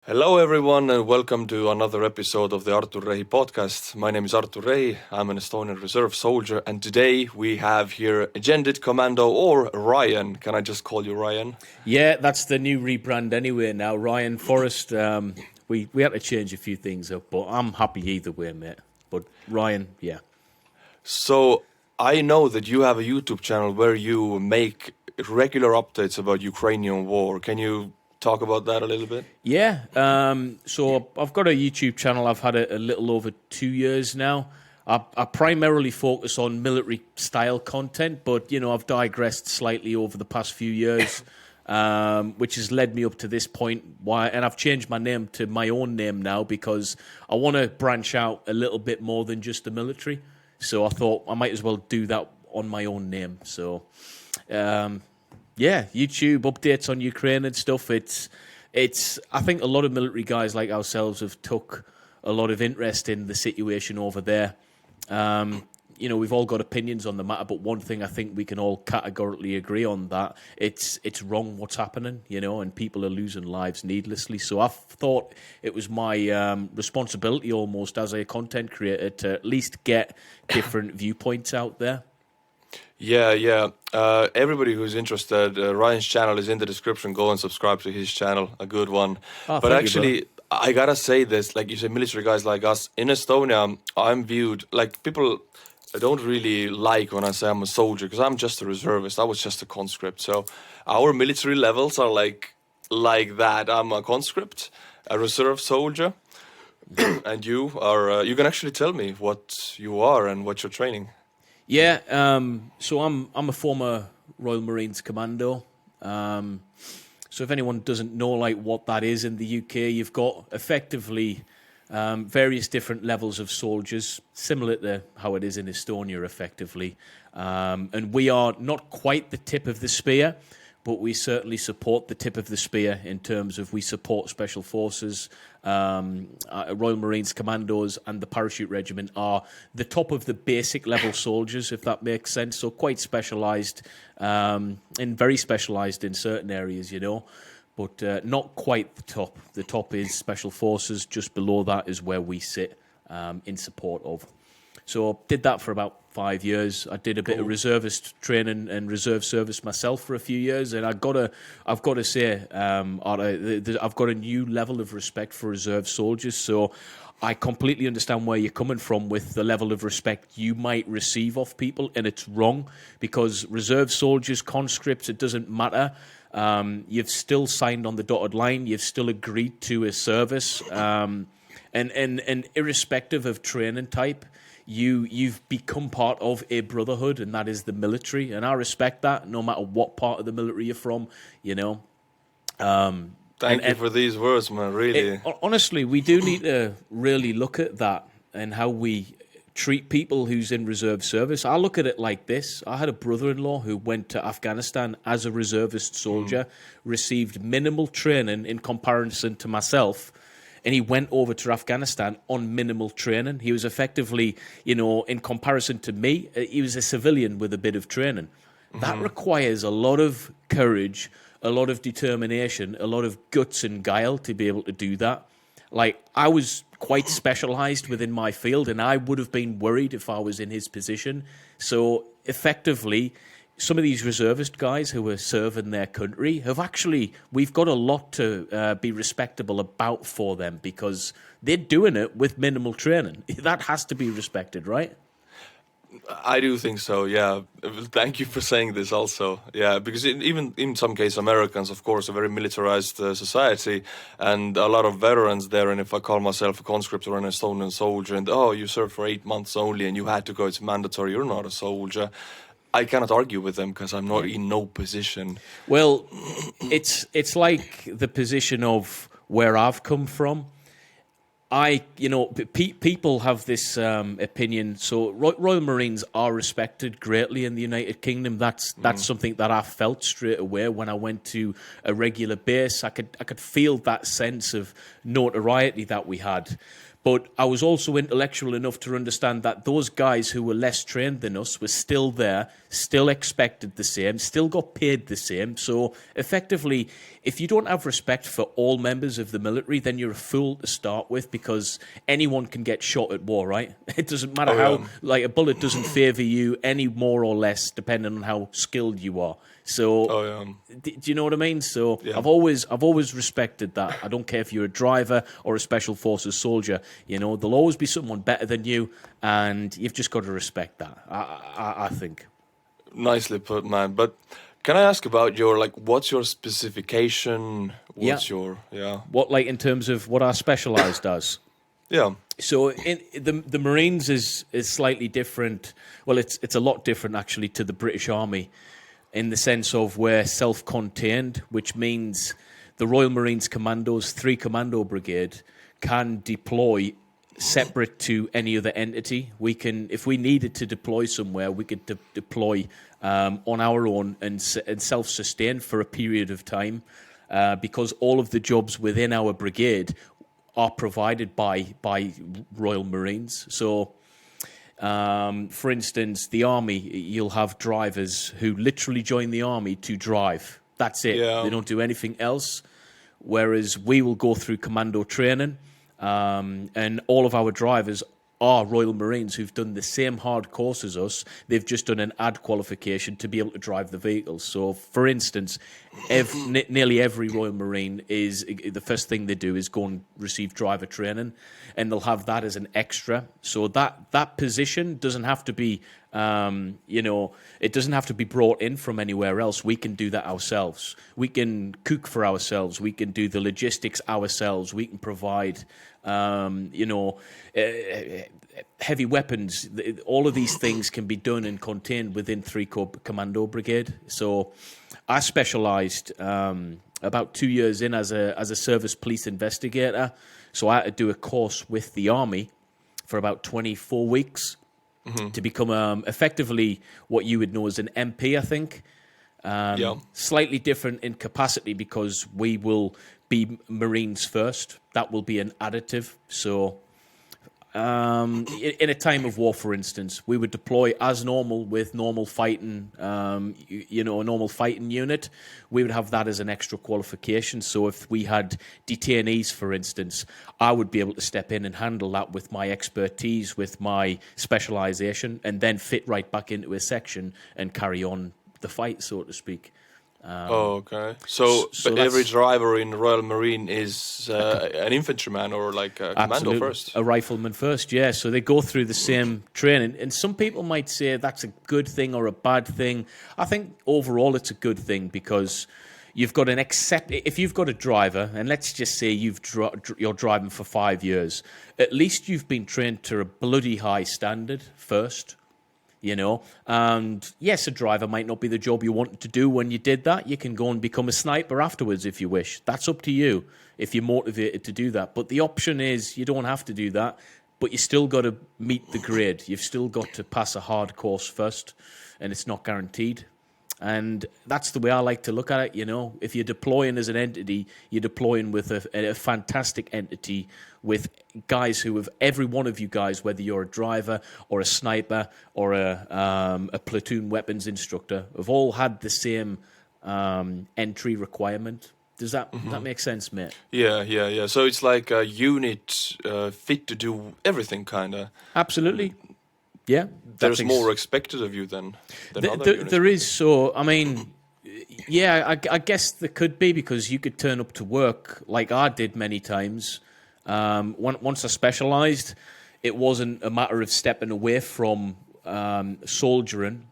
Hello, everyone, and welcome to another episode of the Artur Rehi podcast. My name is Artur Rehi. I'm an Estonian reserve soldier, and today we have here Agended Commando or Ryan. Can I just call you Ryan? Yeah, that's the new rebrand anyway now. Ryan, Forrest, we had to change a few things up, but I'm happy either way, mate. But Ryan, yeah. So, I know that you have a YouTube channel where you make regular updates about Ukrainian war. Can you talk about that a little bit? Yeah, so I've got a YouTube channel. I've had it a little over 2 years now. I primarily focus on military-style content, but, I've digressed slightly over the past few years, which has led me up to this point. And I've changed my name to my own name now because I want to branch out a little bit more than just the military. So I thought I might as well do that on my own name. So, yeah, YouTube updates on Ukraine and stuff. It's. I think a lot of military guys like ourselves have took a lot of interest in the situation over there. We've all got opinions on the matter, but one thing I think we can all categorically agree on that it's wrong what's happening, and people are losing lives needlessly. So I thought it was my responsibility almost as a content creator to at least get different viewpoints out there. Yeah. Everybody who's interested, Ryan's channel is in the description. Go and subscribe to his channel. A good one. But actually, I gotta say this, like you say, military guys like us in Estonia, I'm viewed like people don't really like when I say I'm a soldier because I'm just a reservist. I was just a conscript. So our military levels are like that. I'm a conscript, a reserve soldier, and you are. You can actually tell me what you are and what you're training. Yeah, so I'm a former Royal Marines commando. So if anyone doesn't know like what that is in the UK, you've got effectively various different levels of soldiers, similar to how it is in Estonia, effectively. And we are not quite the tip of the spear, but we certainly support the tip of the spear in terms of we support Special Forces, Royal Marines Commandos, and the Parachute Regiment are the top of the basic level soldiers, if that makes sense. So quite specialised, and very specialised in certain areas, but not quite the top. The top is Special Forces. Just below that is where we sit in support of. So did that for about 5 years. I did a bit of reservist training and reserve service myself for a few years, and I've got to say, I've got a new level of respect for reserve soldiers. So I completely understand where you're coming from with the level of respect you might receive off people, and it's wrong because reserve soldiers, conscripts, it doesn't matter. You've still signed on the dotted line. You've still agreed to a service, and irrespective of training type, you've become part of a brotherhood, and that is the military. And I respect that, no matter what part of the military you're from. Thank you for these words, man. Really. Honestly, we do need to really look at that and how we treat people who's in reserve service. I look at it like this. I had a brother-in-law who went to Afghanistan as a reservist soldier, received minimal training in comparison to myself, and he went over to Afghanistan on minimal training. He was effectively, in comparison to me, he was a civilian with a bit of training. That requires a lot of courage, a lot of determination, a lot of guts and guile to be able to do that. Like, I was quite specialised within my field, and I would have been worried if I was in his position. So, effectively, some of these reservist guys who are serving their country we've got a lot to be respectable about for them because they're doing it with minimal training. That has to be respected, right? I do think so, yeah. Thank you for saying this also. Yeah, because even in some cases, Americans, of course, are a very militarized society and a lot of veterans there. And if I call myself a conscript or an Estonian soldier and, you served for 8 months only and you had to go, it's mandatory, you're not a soldier. I cannot argue with them because I'm not in no position. Well, it's like the position of where I've come from. People have this opinion. So Royal Marines are respected greatly in the United Kingdom. That's something that I felt straight away when I went to a regular base. I could feel that sense of notoriety that we had. But I was also intellectual enough to understand that those guys who were less trained than us were still there, still expected the same, still got paid the same. So effectively, if you don't have respect for all members of the military, then you're a fool to start with, because anyone can get shot at war, right? It doesn't matter how, like, a bullet doesn't favor you any more or less depending on how skilled you are. So, do you know what I mean? So I've always respected that. I don't care if you're a driver or a special forces soldier. You know, there'll always be someone better than you, and you've just got to respect that. I think. Nicely put, man. But can I ask about your, like, what's your specification? What's your What, like, in terms of what our specialized does? Yeah. So in the Marines is slightly different. Well, it's a lot different actually to the British Army, in the sense of we're self-contained, which means the Royal Marines Commandos, 3 Commando Brigade, can deploy separate to any other entity. We can, if we needed to deploy somewhere, we could deploy on our own and self-sustain for a period of time, because all of the jobs within our brigade are provided by Royal Marines. So, for instance, the army, you'll have drivers who literally join the army to drive. That's it. They don't do anything else. Whereas we will go through commando training, and all of our drivers are Royal Marines who've done the same hard course as us. They've just done an AD qualification to be able to drive the vehicles. So, for instance, nearly every Royal Marine is, the first thing they do is go and receive driver training, and they'll have that as an extra. So that position doesn't have to be, it doesn't have to be brought in from anywhere else. We can do that ourselves. We can cook for ourselves. We can do the logistics ourselves. We can provide, heavy weapons. All of these things can be done and contained within 3 Commando Brigade. So I specialised about 2 years in as a service police investigator. So I had to do a course with the Army for about 24 weeks to become effectively what you would know as an MP, I think. Slightly different in capacity because we will be Marines first. That will be an additive. So in a time of war, for instance, we would deploy as normal with normal fighting, a normal fighting unit. We would have that as an extra qualification. So if we had detainees, for instance, I would be able to step in and handle that with my expertise, with my specialization, and then fit right back into a section and carry on the fight, so to speak. Okay. So every driver in Royal Marine is an infantryman or like a commando first? A rifleman first, yeah. So they go through the same training. And some people might say that's a good thing or a bad thing. I think overall it's a good thing because you've got if you've got a driver, and let's just say you're driving for 5 years, at least you've been trained to a bloody high standard first. And yes, a driver might not be the job you wanted to do when you did that. You can go and become a sniper afterwards if you wish. That's up to you if you're motivated to do that. But the option is you don't have to do that, but you still got to meet the grade. You've still got to pass a hard course first, and it's not guaranteed. And that's the way I like to look at it. If you're deploying as an entity, you're deploying with a fantastic entity with guys who have, every one of you guys, whether you're a driver or a sniper or a platoon weapons instructor, have all had the same entry requirement. Does that make sense, mate? Yeah. So it's like a unit fit to do everything, kind of. Absolutely. Yeah, there's more expected of you than other units. There is. So, I mean, I guess there could be, because you could turn up to work like I did many times. Once I specialised, it wasn't a matter of stepping away from soldiering.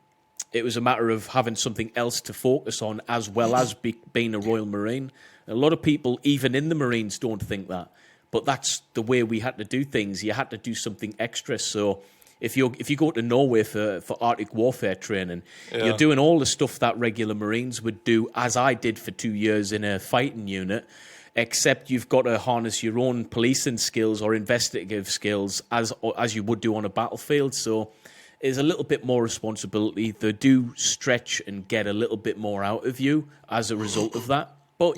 It was a matter of having something else to focus on as well as being a Royal Marine. A lot of people, even in the Marines, don't think that. But that's the way we had to do things. You had to do something extra. So if you go to Norway for Arctic warfare training, you're doing all the stuff that regular Marines would do, as I did for 2 years in a fighting unit, except you've got to harness your own policing skills or investigative skills as you would do on a battlefield. So there's a little bit more responsibility. They do stretch and get a little bit more out of you as a result of that. But,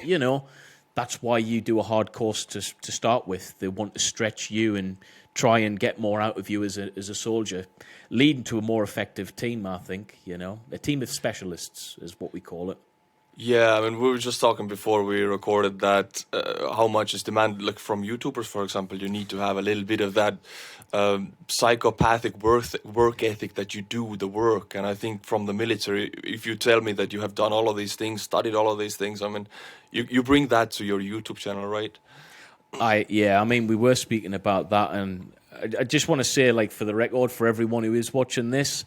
that's why you do a hard course to start with. They want to stretch you and try and get more out of you as a soldier, leading to a more effective team, I think, a team of specialists is what we call it. Yeah, I mean, we were just talking before we recorded that how much is demanded, like from YouTubers, for example. You need to have a little bit of that psychopathic work ethic that you do the work. And I think from the military, if you tell me that you have done all of these things, studied all of these things, I mean, you bring that to your YouTube channel, right? I mean, we were speaking about that, and I just want to say, like, for the record, for everyone who is watching this,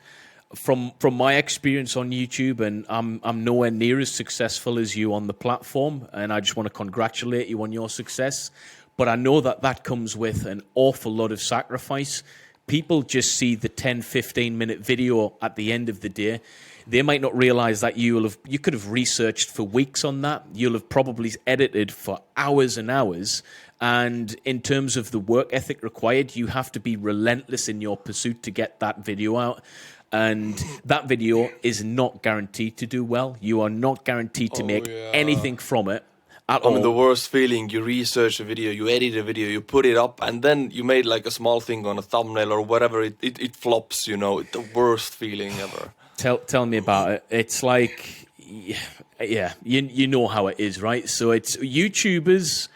from my experience on YouTube, and I'm nowhere near as successful as you on the platform, and I just want to congratulate you on your success. But I know that comes with an awful lot of sacrifice. People just see the 10, 15-minute video at the end of the day. They might not realize that you could have researched for weeks on that. You'll have probably edited for hours and hours. And in terms of the work ethic required, you have to be relentless in your pursuit to get that video out. And that video is not guaranteed to do well. You are not guaranteed to make anything from it at all. I mean, the worst feeling, you research a video, you edit a video, you put it up, and then you made like a small thing on a thumbnail or whatever, it flops, It's the worst feeling ever. Tell me about it. It's like, yeah, you know how it is, right? So it's YouTubers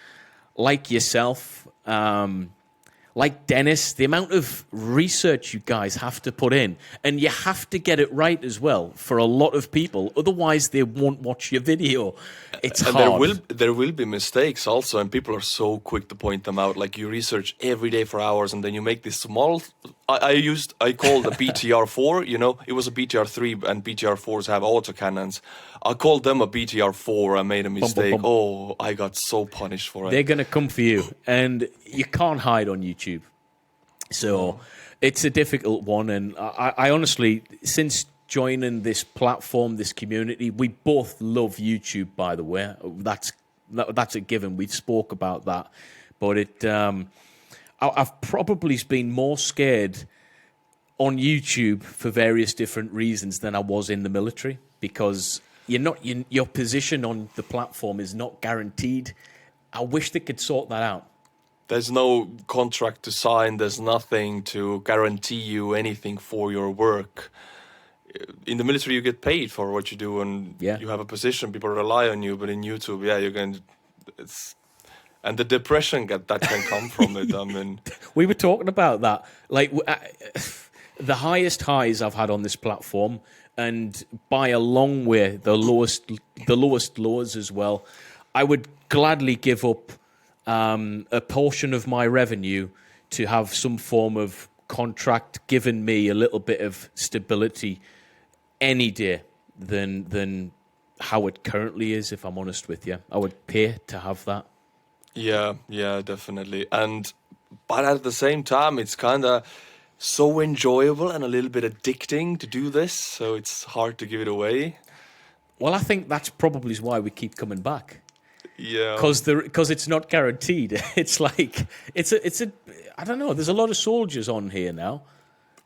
like yourself, like Dennis, the amount of research you guys have to put in, and you have to get it right as well for a lot of people. Otherwise, they won't watch your video. It's hard. There will be mistakes also, and people are so quick to point them out. Like you research every day for hours, and then you make this small. I called the BTR4. It was a BTR3, and BTR4s have autocannons. I called them a BTR4. I made a mistake. Oh, I got so punished for it. They're gonna come for you, and you can't hide on YouTube. So it's a difficult one, and I honestly, since joining this platform, this community, we both love YouTube. By the way, that's a given. We spoke about that, but I've probably been more scared on YouTube for various different reasons than I was in the military, because your position on the platform is not guaranteed. I wish they could sort that out. There's no contract to sign. There's nothing to guarantee you anything for your work. In the military, you get paid for what you do, and you have a position. People rely on you. But in YouTube, and the depression that can come from it. I mean, we were talking about that. Like the highest highs I've had on this platform, and by a long way, the lowest lows as well. I would gladly give up a portion of my revenue to have some form of contract giving me a little bit of stability any day than how it currently is. If I'm honest with you, I would pay to have that. Yeah, definitely. But at the same time, it's kind of so enjoyable and a little bit addicting to do this, so it's hard to give it away. Well, I think that's probably why we keep coming back. Yeah, because it's not guaranteed. It's like it's a I don't know. There's a lot of soldiers on here now.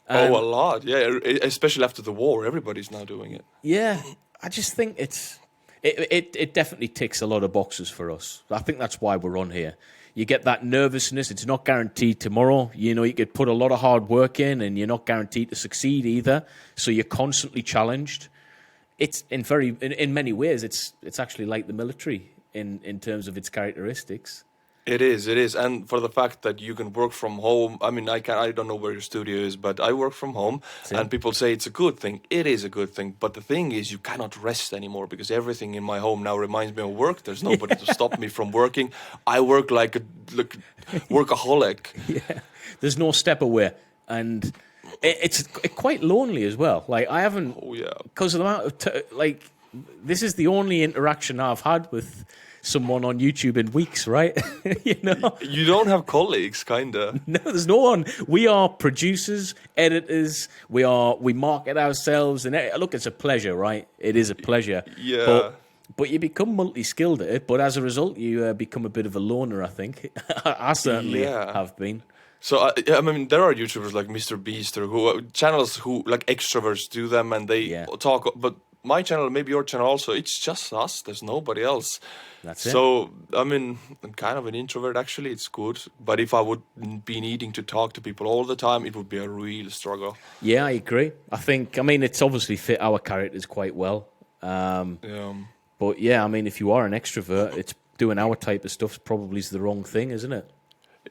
A lot. Yeah, especially after the war, everybody's now doing it. Yeah, I just think it definitely ticks a lot of boxes for us. I think that's why we're on here. You get that nervousness. It's not guaranteed tomorrow. You could put a lot of hard work in, and you're not guaranteed to succeed either. So you're constantly challenged. It's in many ways, it's actually like the military in terms of its characteristics. It is, and for the fact that you can work from home. I mean, I don't know where your studio is, but I work from home, and people say it's a good thing. It is a good thing, but the thing is, you cannot rest anymore because everything in my home now reminds me of work. There's nobody to stop me from working. I work like a workaholic. Yeah, there's no step away, and it's quite lonely as well. Like I haven't, because of the amount of this is the only interaction I've had with someone on YouTube in weeks, right? You don't have colleagues, kinda. No, there's no one. We are producers, editors. We market ourselves, and look, it's a pleasure, right? It is a pleasure. Yeah. But you become multi-skilled at it. But as a result, you become a bit of a loner. I think I certainly have been. So I mean, there are YouTubers like Mr. Beast or channels who like extroverts do them, and they talk, but my channel, maybe your channel also, it's just us. There's nobody else. That's it. So, I mean, I'm kind of an introvert, actually. It's good. But if I would be needing to talk to people all the time, it would be a real struggle. Yeah, I agree. I mean, it's obviously fit our characters quite well. Yeah. But yeah, I mean, if you are an extrovert, it's doing our type of stuff probably is the wrong thing, isn't it?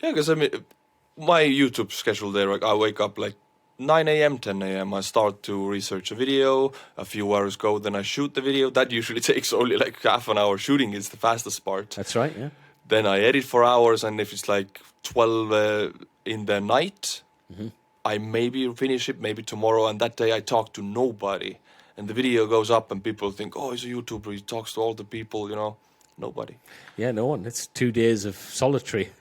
Yeah, because I mean, my YouTube schedule there, like I wake up like 9 a.m., 10 a.m. I start to research a video. A few hours go, then I shoot the video. That usually takes only like half an hour. Shooting is the fastest part. That's right, yeah. Then I edit for hours, and if it's like 12 in the night, I maybe finish it, maybe tomorrow, and that day I talk to nobody. And the video goes up, and people think, oh, he's a YouTuber, he talks to all the people, you know. Nobody. Yeah, no one. It's 2 days of solitary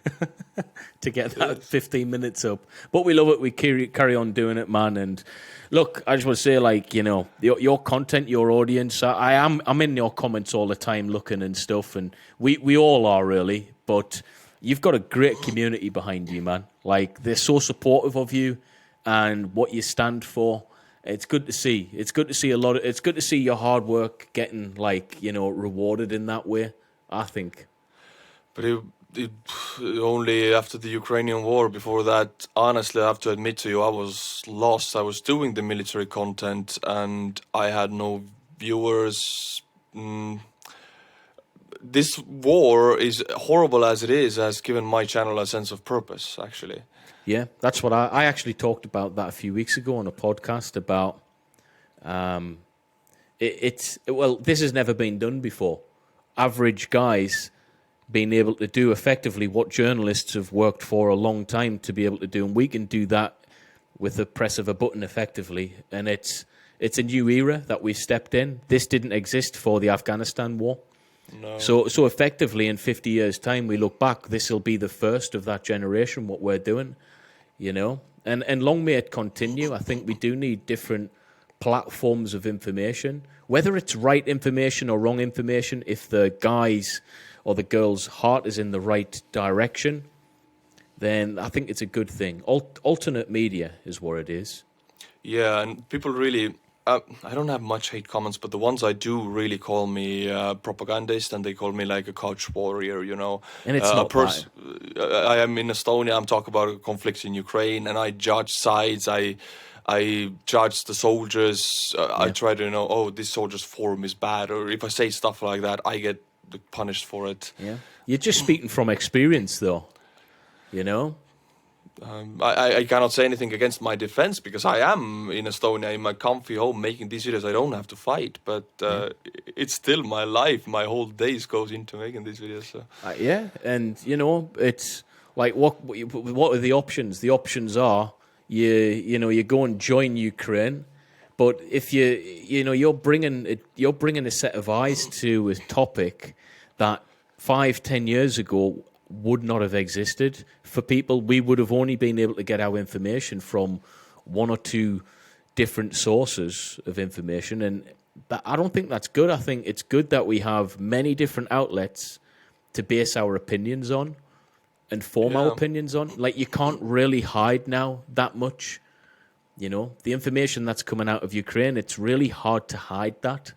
to get that 15 minutes up. But we love it. We carry on doing it, man. And look, I just want to say, like, you know, your content, your audience, I'm in your comments all the time looking and stuff. And we all are, really. But you've got a great community behind you, man. Like, they're so supportive of you and what you stand for. It's good to see. It's good to see it's good to see your hard work getting, like, you know, rewarded in that way, I think. But it only after the Ukrainian war. Before that, honestly, I have to admit to you, I was lost. I was doing the military content and I had no viewers. This war, is horrible as it is, has given my channel a sense of purpose, actually. Yeah, that's what I actually talked about that a few weeks ago on a podcast about. Well, this has never been done before. Average guys being able to do effectively what journalists have worked for a long time to be able to do, and we can do that with the press of a button effectively. And it's a new era that we've stepped in. This didn't exist for the Afghanistan war. No. So effectively, in 50 years' time, we look back, this will be the first of that generation, what we're doing, you know? And long may it continue. I think we do need different platforms of information, whether it's right information or wrong information. If the guy's or the girl's heart is in the right direction, then I think it's a good thing. Alternate media is what it is. Yeah, and people really... I don't have much hate comments, but the ones I do really call me propagandist, and they call me like a couch warrior, you know. And it's not that. I am in Estonia, I'm talking about conflicts in Ukraine, and I judge sides, I judge the soldiers, I try to, you know, oh, this soldier's form is bad, or if I say stuff like that, I get punished for it. Yeah, you're just speaking from experience, though, you know. I cannot say anything against my defense, because I am in Estonia in my comfy home making these videos. I don't have to fight, but it's still my life. My whole days goes into making these videos. So. Yeah, and you know, it's like what are the options? The options are you go and join Ukraine, but if you're bringing a set of eyes to a topic that 5-10 years ago would not have existed for people. We would have only been able to get our information from one or two different sources of information, and I don't think that's good. I think it's good that we have many different outlets to base our opinions on and form our opinions on. Like, you can't really hide now that much. You know, the information that's coming out of Ukraine, it's really hard to hide that.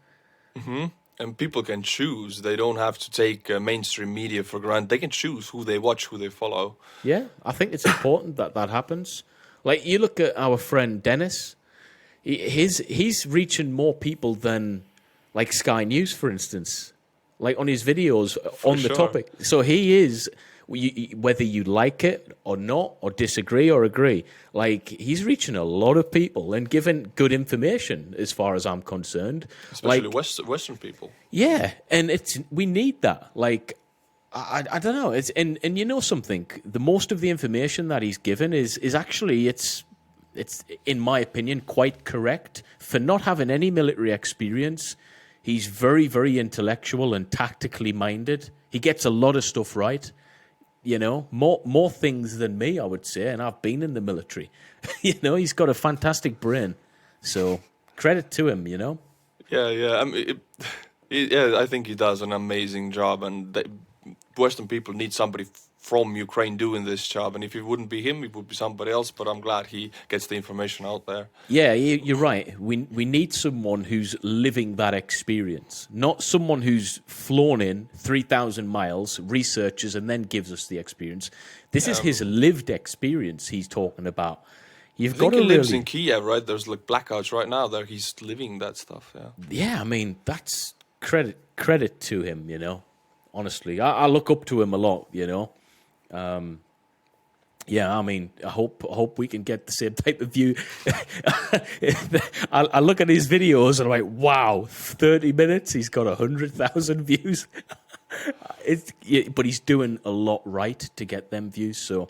Mm-hmm. And people can choose. They don't have to take mainstream media for granted. They can choose who they watch, who they follow. Yeah, I think it's important that happens. Like, you look at our friend Dennis. He's reaching more people than, like, Sky News, for instance. Like, on his videos on the topic. So he is, whether you like it or not, or disagree or agree, like, he's reaching a lot of people and giving good information, as far as I'm concerned. Especially like, Western people. Yeah, and we need that. Like, I don't know. And you know something, the most of the information that he's given is actually, it's in my opinion quite correct. For not having any military experience, he's very, very intellectual and tactically minded. He gets a lot of stuff right. You know, more things than me, I would say, and I've been in the military. You know, he's got a fantastic brain. So credit to him, you know. Yeah. I think he does an amazing job, and Western people need somebody from Ukraine doing this job. And if it wouldn't be him, it would be somebody else. But I'm glad he gets the information out there. Yeah, you're right. We need someone who's living that experience, not someone who's flown in 3,000 miles, researches, and then gives us the experience. This is his lived experience he's talking about. I think he lives in Kiev, right? There's like blackouts right now there. He's living that stuff, yeah. Yeah, I mean, that's credit to him, you know, honestly. I look up to him a lot, you know. Yeah, I mean, I hope we can get the same type of view. I look at his videos and I'm like, wow, 30 minutes, he's got 100,000 views. But he's doing a lot right to get them views, so...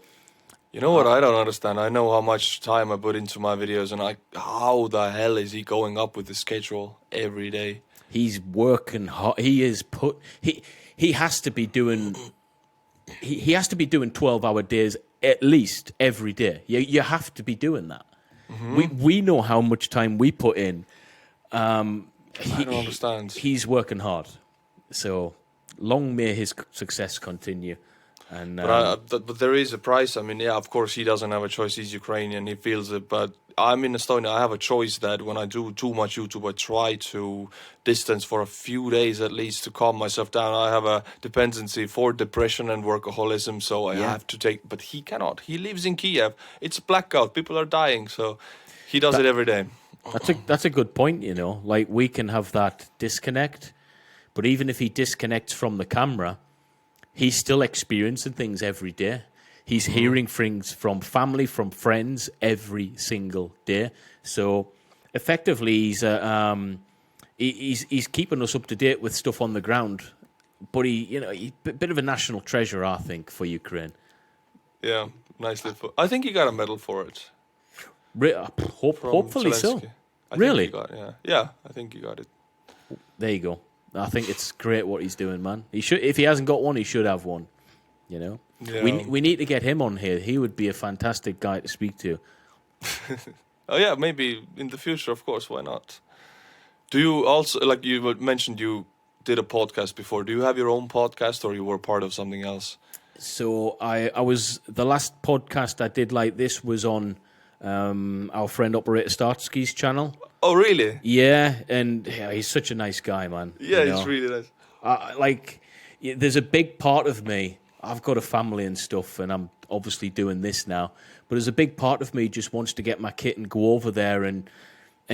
You know what I don't understand? I know how much time I put into my videos, and how the hell is he going up with the schedule every day? He's working hard. He has to be doing 12-hour days at least every day. You have to be doing that. Mm-hmm. We know how much time we put in. I don't understand. He's working hard. So long may his success continue. And, but there is a price. I mean, yeah, of course he doesn't have a choice. He's Ukrainian. He feels it. But I'm in Estonia. I have a choice that when I do too much YouTube, I try to distance for a few days at least to calm myself down. I have a dependency for depression and workaholism, so I have to take. But he cannot. He lives in Kiev. It's a blackout. People are dying, so he does it every day. That's a good point. You know, like we can have that disconnect, but even if he disconnects from the camera, he's still experiencing things every day. He's hearing things from family, from friends every single day. So effectively, he's keeping us up to date with stuff on the ground. But he's a bit of a national treasure, I think, for Ukraine. Yeah, nicely put. I think he got a medal for it. Hopefully so. Really? I think he got it. There you go. I think it's great what he's doing, man. He should, if he hasn't got one, he should have one. You know, we need to get him on here. He would be a fantastic guy to speak to. Oh yeah, maybe in the future, of course. Why not? Do you also, like you mentioned, you did a podcast before? Do you have your own podcast, or you were part of something else? So I was, the last podcast I did like this was on our friend Operator Startsky's channel. Oh, really? Yeah, and he's such a nice guy, man. Yeah, he's really nice. There's a big part of me, I've got a family and stuff, and I'm obviously doing this now, but there's a big part of me just wants to get my kit and go over there and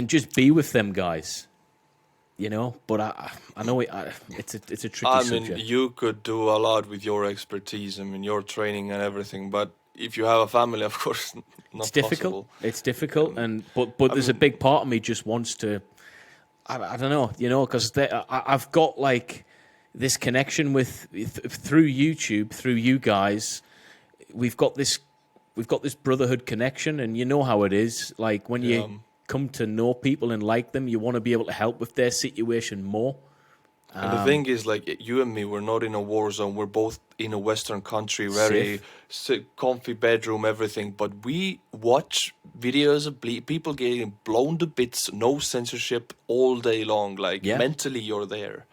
just be with them guys, you know? But I know it's a tricky subject. I mean, you could do a lot with your expertise, I mean, your training and everything, but if you have a family, of course, not difficult. Possible. It's difficult, but there's a big part of me just wants to. I don't know, you know, because I've got like this connection with through YouTube, through you guys. We've got this brotherhood connection, and you know how it is. Like when you come to know people and like them, you want to be able to help with their situation more. And the thing is, like, you and me, we're not in a war zone. We're both in a Western country, very comfy bedroom, everything. But we watch videos of people getting blown to bits, no censorship all day long. Like, mentally, you're there.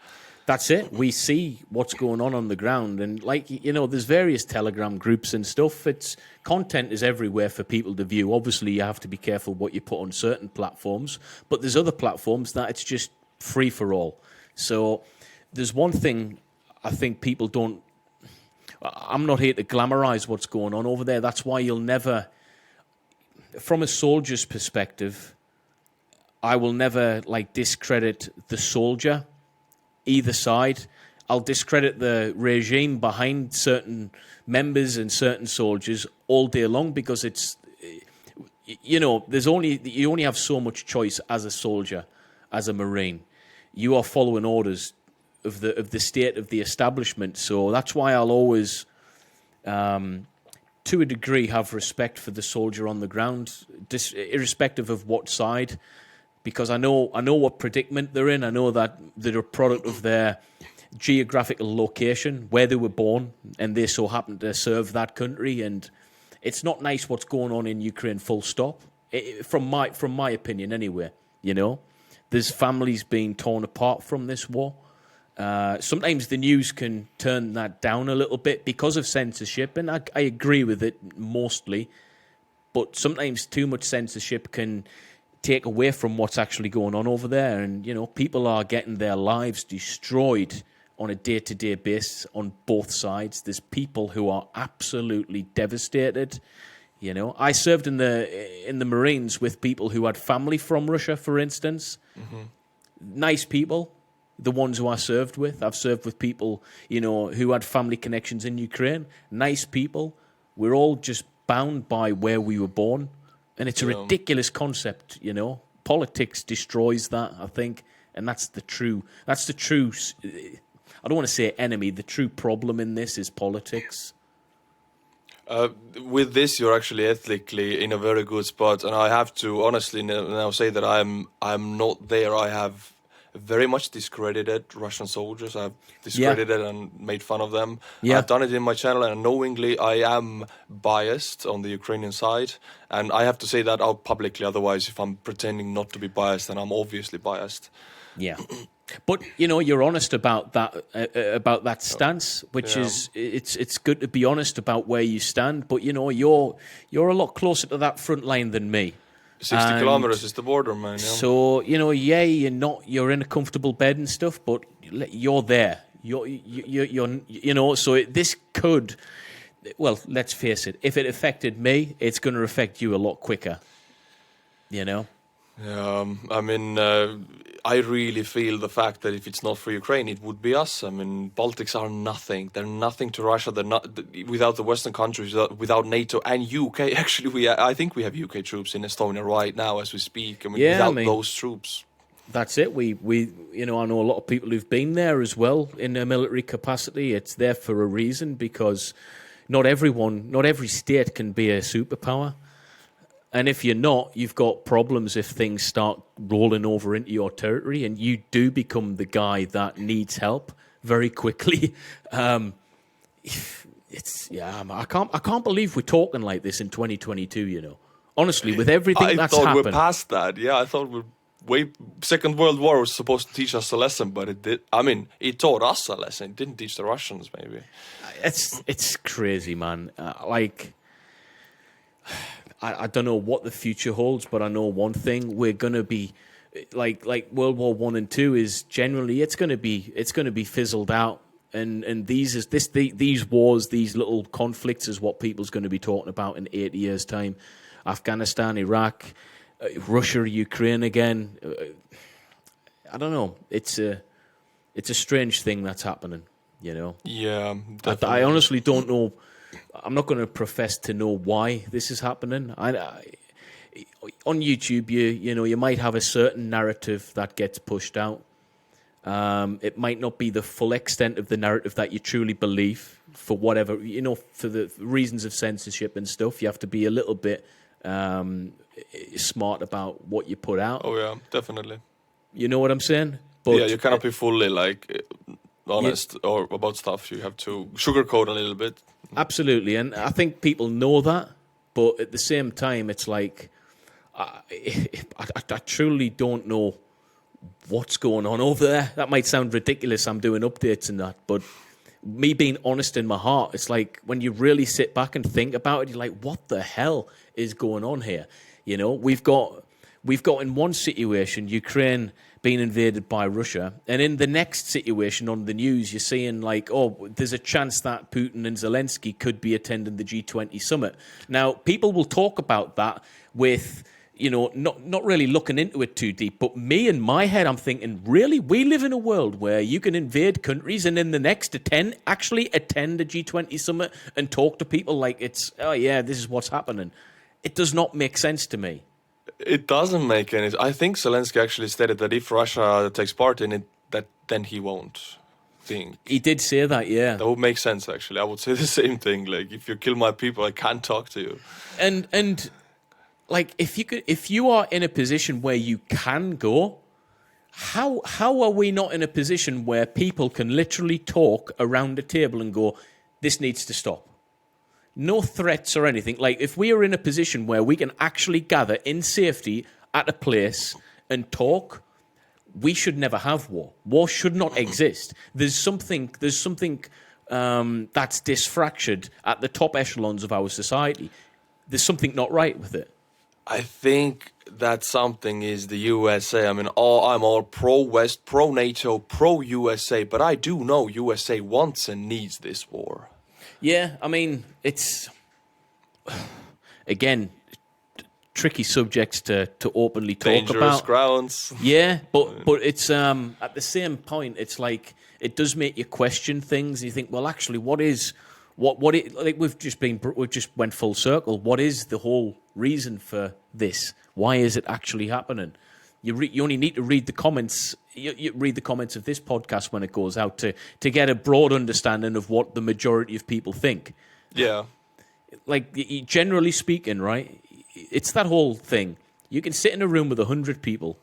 That's it. We see what's going on the ground. And, like, you know, there's various Telegram groups and stuff. Content is everywhere for people to view. Obviously, you have to be careful what you put on certain platforms. But there's other platforms that it's just free for all. So there's one thing I think people don't... I'm not here to glamorize what's going on over there. That's why you'll never... From a soldier's perspective, I will never, like, discredit the soldier, either side. I'll discredit the regime behind certain members and certain soldiers all day long because it's... You know, you only have so much choice as a soldier, as a Marine. You are following orders of the state of the establishment. So that's why I'll always, to a degree, have respect for the soldier on the ground, irrespective of what side, because I know what predicament they're in. I know that they're a product of their geographical location, where they were born, and they so happen to serve that country. And it's not nice what's going on in Ukraine, full stop, from my opinion anyway, you know. There's families being torn apart from this war. Sometimes the news can turn that down a little bit because of censorship, and I agree with it mostly. But sometimes too much censorship can take away from what's actually going on over there. And, people are getting their lives destroyed on a day-to-day basis on both sides. There's people who are absolutely devastated. I served in the Marines with people who had family from Russia, for instance. Mm-hmm. Nice people, the ones who I served with. I've served with people, who had family connections in Ukraine. Nice people. We're all just bound by where we were born. And it's a ridiculous concept, Politics destroys that, I think. And that's the true, I don't want to say enemy, the true problem in this is politics. With this, you're actually ethically in a very good spot. And I have to honestly now say that I'm not there. I have very much discredited Russian soldiers. I've discredited and made fun of them. Yeah. I've done it in my channel, and knowingly I am biased on the Ukrainian side. And I have to say that out publicly. Otherwise, if I'm pretending not to be biased, then I'm obviously biased. Yeah. But, you're honest about that stance, which is, it's good to be honest about where you stand. But, you're a lot closer to that front line than me. 60 kilometers is the border, man. Yeah. So, you're in a comfortable bed and stuff, but you're there. So this could, well, let's face it, if it affected me, it's going to affect you a lot quicker, Yeah, I really feel the fact that if it's not for Ukraine, it would be us. Baltics are nothing. They're nothing to Russia. They're not without the Western countries, without NATO and UK. Actually, I think we have UK troops in Estonia right now as we speak. Without those troops. That's it. We I know a lot of people who've been there as well in a military capacity. It's there for a reason, because not every state can be a superpower. And if you're not, you've got problems if things start rolling over into your territory, and you do become the guy that needs help very quickly. I can't believe we're talking like this in 2022. Honestly, with everything that's happened. I thought we're past that. Yeah, I thought Second World War was supposed to teach us a lesson, but it did. It taught us a lesson. It didn't teach the Russians, maybe. It's crazy, man. I don't know what the future holds, but I know one thing: we're going to be like World War I and II is generally it's going to be fizzled out, and these wars, these little conflicts, is what people's going to be talking about in 80 years' time. Afghanistan, Iraq, Russia, Ukraine again. I don't know. It's a strange thing that's happening. Yeah, definitely. I honestly don't know. I'm not going to profess to know why this is happening. On YouTube, you might have a certain narrative that gets pushed out. It might not be the full extent of the narrative that you truly believe, for whatever, for the reasons of censorship and stuff. You have to be a little bit smart about what you put out. Oh yeah, definitely. You know what I'm saying? But you cannot be fully honest or about stuff. You have to sugarcoat a little bit. Absolutely, and I think people know that, but at the same time, it's like I truly don't know what's going on over there. That might sound ridiculous. I'm doing updates and that, but me being honest in my heart, it's like when you really sit back and think about it, you're like, what the hell is going on here? We've got in one situation Ukraine being invaded by Russia, and in the next situation on the news, you're seeing there's a chance that Putin and Zelensky could be attending the G20 summit. Now, people will talk about that with, not really looking into it too deep, but me in my head, I'm thinking, really? We live in a world where you can invade countries and in the next actually attend a G20 summit and talk to people like it's, oh yeah, this is what's happening. It does not make sense to me. It doesn't make any. I think Zelensky actually stated that if Russia takes part in it, then he won't think. He did say that, yeah. That would make sense. Actually, I would say the same thing. Like, if you kill my people, I can't talk to you. And if you are in a position where you can go, how are we not in a position where people can literally talk around a table and go, this needs to stop? No threats or anything. Like, if we are in a position where we can actually gather in safety at a place and talk, we should never have war. War should not exist. There's something that's disfractured at the top echelons of our society. There's something not right with it. I think that something is the USA. I mean, I'm all pro-West, pro-NATO, pro-USA, but I do know USA wants and needs this war. Yeah, I mean, it's, again, tricky subjects to openly talk Dangerous about. Dangerous grounds. Yeah, but it's at the same point, it's like it does make you question things. And you think, well, actually, what like we've just went full circle. What is the whole reason for this? Why is it actually happening? You only need to read the comments. You read the comments of this podcast when it goes out to get a broad understanding of what the majority of people think. Yeah. Like, generally speaking, right? It's that whole thing. You can sit in a room with 100 people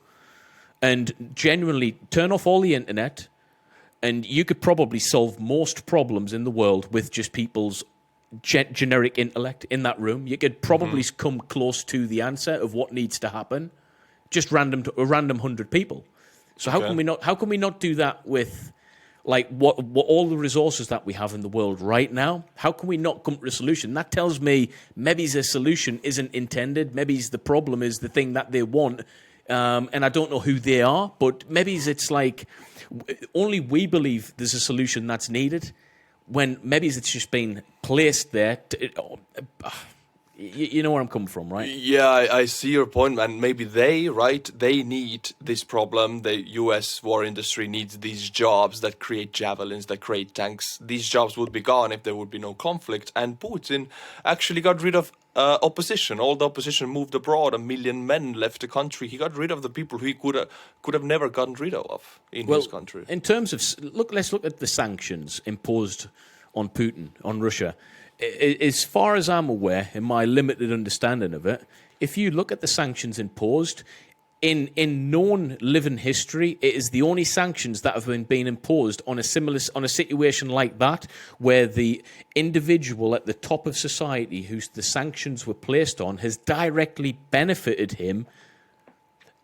and genuinely turn off all the internet, and you could probably solve most problems in the world with just people's generic intellect in that room. You could probably come close to the answer of what needs to happen. Just a random 100 people. So how can we not do that with like what all the resources that we have in the world right now? How can we not come to a solution? That tells me maybe the solution isn't intended. Maybe the problem is the thing that they want, and I don't know who they are. But maybe it's like only we believe there's a solution that's needed, when maybe it's just been placed there. You know where I'm coming from, right? Yeah, I see your point, and maybe they need this problem. The U.S. war industry needs these jobs that create javelins, that create tanks. These jobs would be gone if there would be no conflict. And Putin actually got rid of opposition. All the opposition moved abroad. 1 million men left the country. He got rid of the people who he could have never gotten rid of in his country. In terms of let's look at the sanctions imposed on Putin, on Russia. As far as I'm aware, in my limited understanding of it, if you look at the sanctions imposed, in known living history, it is the only sanctions that have been imposed on a situation like that, where the individual at the top of society whose the sanctions were placed on has directly benefited him,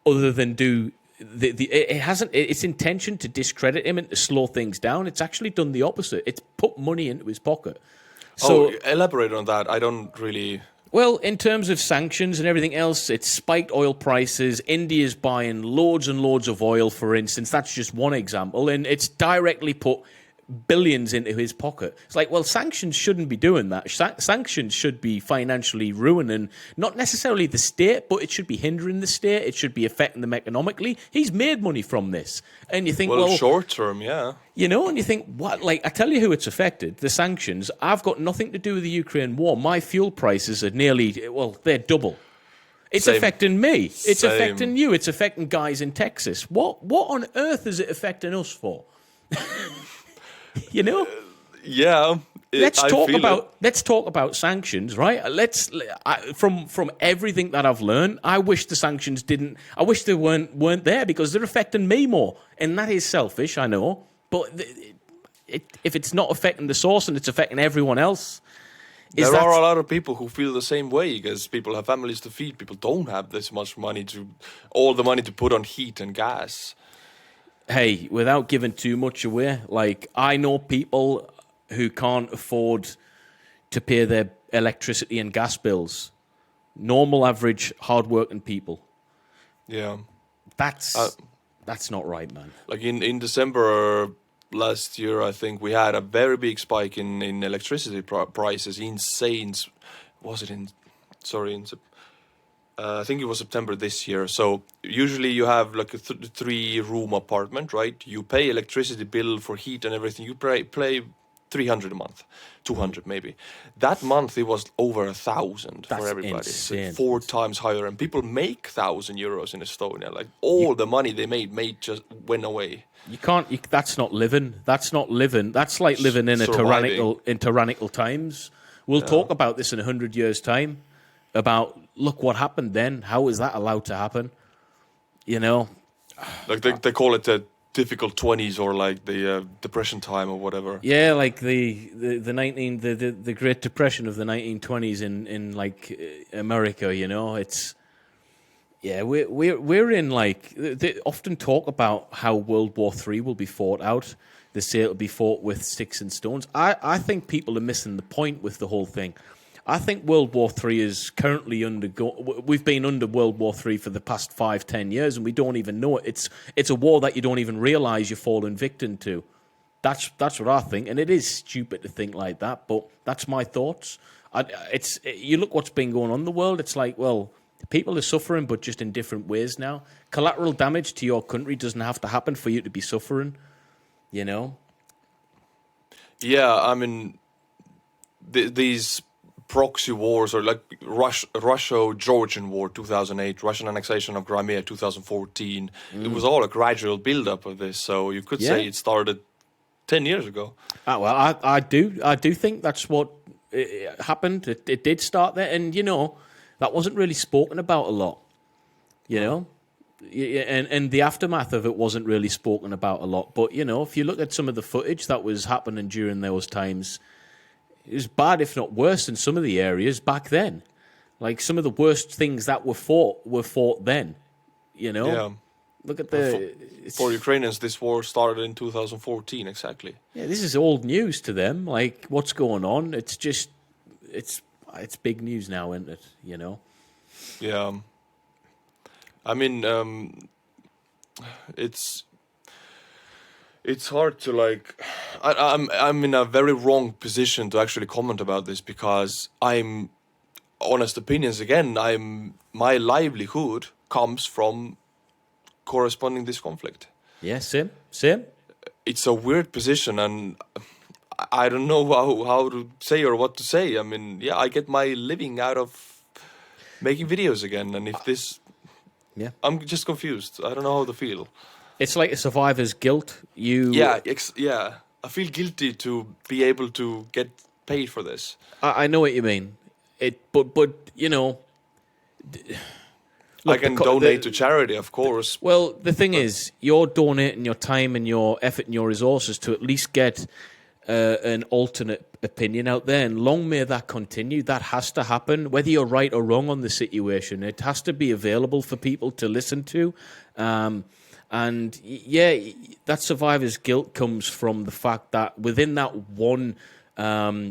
other than do it hasn't. Its intention to discredit him and to slow things down. It's actually done the opposite. It's put money into his pocket. So, elaborate on that. I don't really... Well, in terms of sanctions and everything else, it's spiked oil prices. India's buying loads and loads of oil, for instance. That's just one example. And it's directly put billions into his pocket. It's like, well, sanctions shouldn't be doing that. Sanctions should be financially ruining, not necessarily the state, but it should be hindering the state. It should be affecting them economically. He's made money from this. And you think, well, short term, yeah. You know, and you think, what? Like, I tell you who it's affected, the sanctions. I've got nothing to do with the Ukraine war. My fuel prices are they're double. It's affecting me. It's affecting you. It's affecting guys in Texas. What on earth is it affecting us for? You know? Yeah. Let's talk about sanctions, right? From everything that I've learned, I wish the sanctions didn't. I wish they weren't there, because they're affecting me more, and that is selfish, I know. But if it's not affecting the source and it's affecting everyone else, there are a lot of people who feel the same way, because people have families to feed. People don't have this much money all the money to put on heat and gas. Hey, without giving too much away, like, I know people who can't afford to pay their electricity and gas bills. Normal, average, hard-working people. Yeah. That's not right, man. Like in December last year, I think we had a very big spike in electricity prices. Insane. Was it I think it was September this year. So usually you have like a 3-room apartment, right? You pay electricity bill for heat and everything. You pay 300 a month, 200 maybe. That month it was over 1,000 for everybody. Insane. So 4 times higher, and people make 1,000 euros in Estonia. Like the money they made just went away. You can't. That's not living. That's not living. That's like living in tyrannical times. We'll talk about this in 100 years' time. About, look what happened then. How is that allowed to happen? You know, like they call it the difficult 20s, or like the depression time or whatever. Yeah, like the Great Depression of the 1920s in like America. You know, Yeah, we're in like they often talk about how World War III will be fought out. They say it'll be fought with sticks and stones. I think people are missing the point with the whole thing. I think World War III is currently we've been under World War III for the past 5-10 years, and we don't even know it. It's a war that you don't even realize you're falling victim to. That's what I think, and it is stupid to think like that, but that's my thoughts. You look what's been going on in the world. It's like, well, people are suffering, but just in different ways now. Collateral damage to your country doesn't have to happen for you to be suffering, you know? Yeah, I mean, these proxy wars, or like Russia-Georgian War 2008, Russian annexation of Crimea 2014, it was all a gradual build-up of this. So you could say it started 10 years ago. Well, I do think that's what happened. It did start there, and, you know, that wasn't really spoken about a lot, you know? And the aftermath of it wasn't really spoken about a lot. But, you know, if you look at some of the footage that was happening during those times, it was bad, if not worse, in some of the areas back then. Like, some of the worst things that were fought then, you know? Yeah. Look at for Ukrainians, this war started in 2014, exactly. Yeah, this is old news to them. Like, what's going on? It's just, it's big news now, isn't it? You know? Yeah. I mean, it's hard to, like, I'm in a very wrong position to actually comment about this, because I'm, honest opinions again, my livelihood comes from corresponding this conflict. Yeah, same. It's a weird position, and I don't know how to say or what to say. I mean, yeah, I get my living out of making videos again, and if this... Yeah, I'm just confused. I don't know how to feel. It's like a survivor's guilt. Yeah. I feel guilty to be able to get paid for this. I know what you mean. But you know, look, I can donate to charity, of course. Well, the thing is, you're donating your time and your effort and your resources to at least get an alternate opinion out there, and long may that continue. That has to happen, whether you're right or wrong on the situation. It has to be available for people to listen to. And yeah, that survivor's guilt comes from the fact that within that one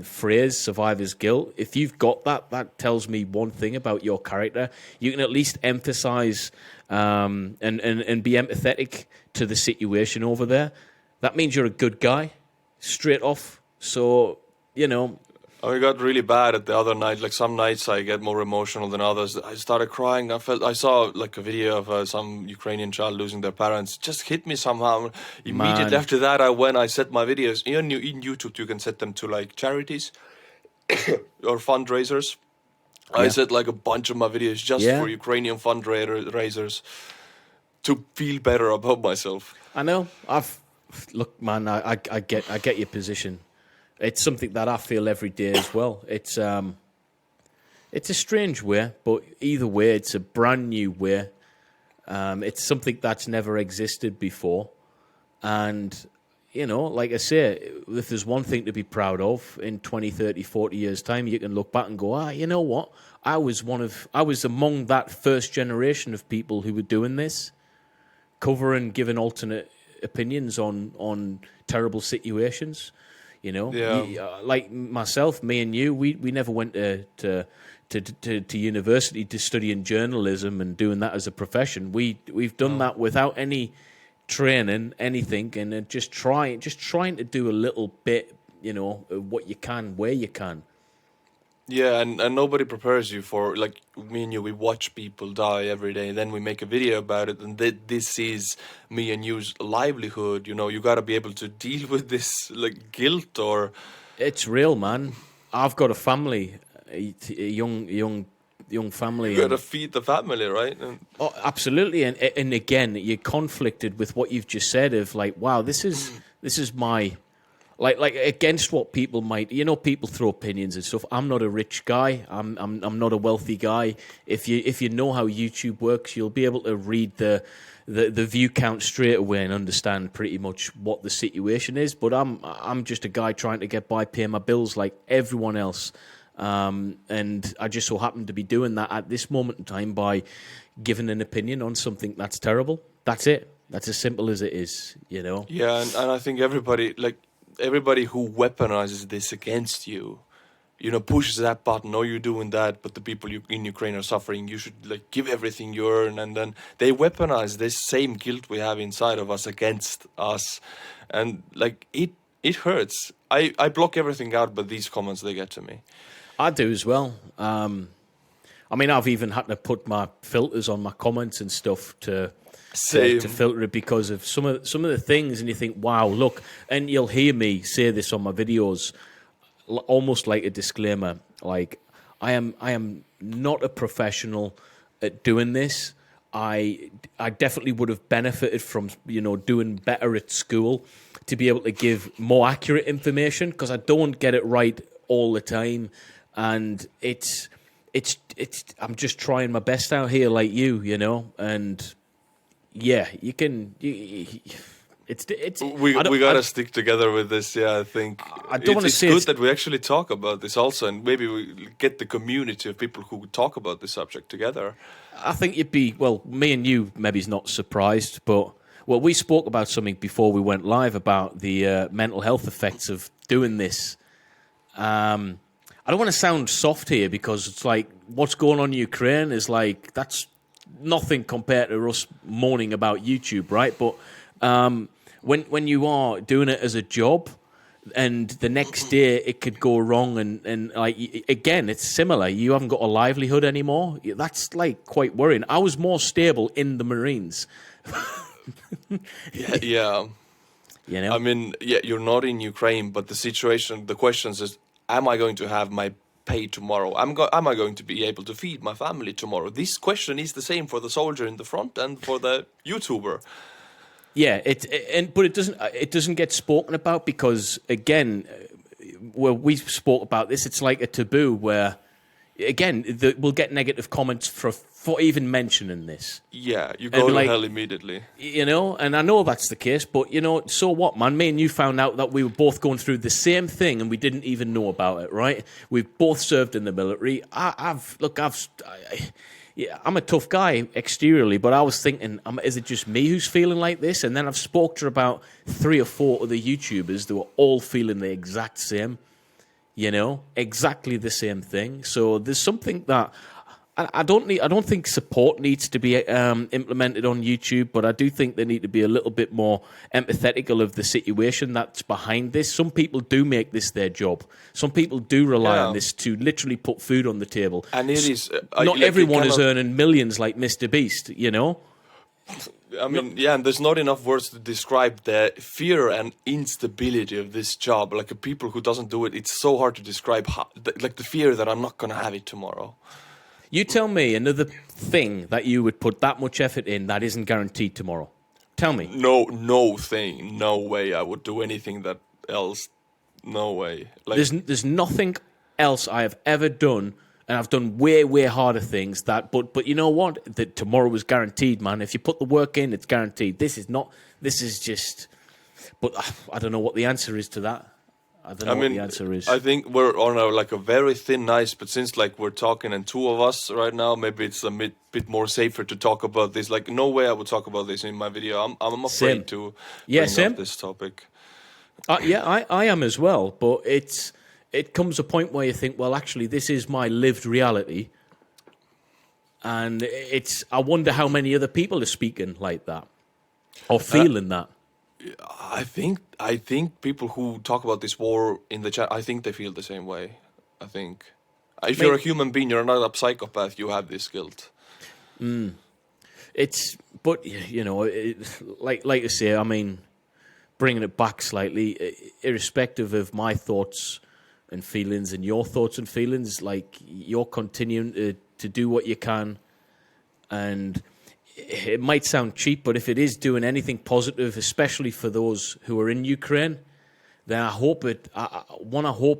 phrase, survivor's guilt, if you've got that tells me one thing about your character. You can at least emphasize and be empathetic to the situation over there. That means you're a good guy, straight off. So, you know... I got really bad at the other night. Like, some nights I get more emotional than others. I started crying. I saw like a video of some Ukrainian child losing their parents. It just hit me somehow. Immediately after that, I set my videos. In YouTube, you can set them to like charities or fundraisers. Yeah. I set like a bunch of my videos just for Ukrainian fundraisers to feel better about myself. I know. Look, man, I get your position. It's something that I feel every day as well. It's a strange way, but either way, it's a brand new way. It's something that's never existed before. And, you know, like I say, if there's one thing to be proud of in 20, 30, 40 years' time, you can look back and go, you know what? I was among that first generation of people who were doing this, covering, giving alternate opinions on terrible situations. You know, like myself, me and you, we never went to university to study in journalism and doing that as a profession. We've done that without any training, anything, and just trying to do a little bit, you know, what you can, where you can. Yeah, and nobody prepares you for, like, me and you, we watch people die every day, then we make a video about it, and this is me and you's livelihood, you know, you gotta be able to deal with this, like, guilt or... It's real, man. I've got a family, a young family. You gotta feed the family, right? Oh, absolutely, and again, you're conflicted with what you've just said of, like, wow, this is my... Like against what people might, you know, people throw opinions and stuff. I'm not a rich guy. I'm not a wealthy guy. If you know how YouTube works, you'll be able to read the view count straight away and understand pretty much what the situation is. But I'm just a guy trying to get by, pay my bills like everyone else. And I just so happen to be doing that at this moment in time by giving an opinion on something that's terrible. That's it. That's as simple as it is, you know? Yeah, and I think everybody who weaponizes this against you, pushes that button, oh, you're doing that, but the people in Ukraine are suffering, you should give everything you earn, and then they weaponize this same guilt we have inside of us against us, and it hurts. I block everything out, but these comments, they get to me. I do as well. I mean, I've even had to put my filters on my comments and stuff to filter it because of some of the things, and you think, wow, look, and you'll hear me say this on my videos, almost like a disclaimer, like I am not a professional at doing this. I definitely would have benefited from doing better at school to be able to give more accurate information, because I don't get it right all the time, and it's I'm just trying my best out here, like you know, and yeah, you can. We gotta stick together with this. Yeah, I think I don't want to say it's good that we actually talk about this also, and maybe we get the community of people who talk about this subject together. I think you'd be, well, me and you maybe is not surprised, but we spoke about something before we went live about the mental health effects of doing this. I don't want to sound soft here, because it's like what's going on in Ukraine is like that's nothing compared to us moaning about YouTube, right? But when you are doing it as a job, and the next day it could go wrong, and like again, it's similar. You haven't got a livelihood anymore. That's like quite worrying. I was more stable in the Marines. Yeah. You know, I mean, yeah, you're not in Ukraine, but the questions is, am I going to have my pay tomorrow? Am I going to be able to feed my family tomorrow? This question is the same for the soldier in the front and for the YouTuber. Yeah, but it doesn't get spoken about, because again, where we spoke about this, it's like a taboo where, again, we'll get negative comments for even mentioning this. Yeah, you go to hell immediately. You know, and I know that's the case, but so what, man? Me and you found out that we were both going through the same thing, and we didn't even know about it, right? We've both served in the military. I'm a tough guy exteriorly, but I was thinking, is it just me who's feeling like this? And then I've spoke to about 3 or 4 other YouTubers that were all feeling the exact same, exactly the same thing. So there's something that I don't think support needs to be implemented on YouTube, but I do think they need to be a little bit more empathetical of the situation that's behind this. Some people do make this their job. Some people do rely on this to literally put food on the table. And it is... not everyone is earning millions like Mr. Beast, I mean, yeah, and there's not enough words to describe the fear and instability of this job. Like, a people who doesn't do it, it's so hard to describe the fear that I'm not going to have it tomorrow. You tell me another thing that you would put that much effort in that isn't guaranteed tomorrow. Tell me. No thing. No way I would do anything that else. No way. There's nothing else I have ever done, and I've done way harder things but you know what? That tomorrow is guaranteed, man. If you put the work in, it's guaranteed. This is just... But I don't know what the answer is to that. I don't know what the answer is. I think we're on a very thin ice, but since we're talking and 2 of us right now, maybe it's a bit more safer to talk about this. No way I would talk about this in my video. I'm afraid to bring up this topic. I am as well, but it comes a point where you think, well, actually, this is my lived reality, and I wonder how many other people are speaking like that or feeling that. I think people who talk about this war in the chat, I think they feel the same way. I think if you're a human being, you're not a psychopath. You have this guilt. But like I say, I mean, bringing it back slightly, irrespective of my thoughts and feelings and your thoughts and feelings, you're continuing to do what you can, and it might sound cheap, but if it is doing anything positive, especially for those who are in Ukraine, then I hope it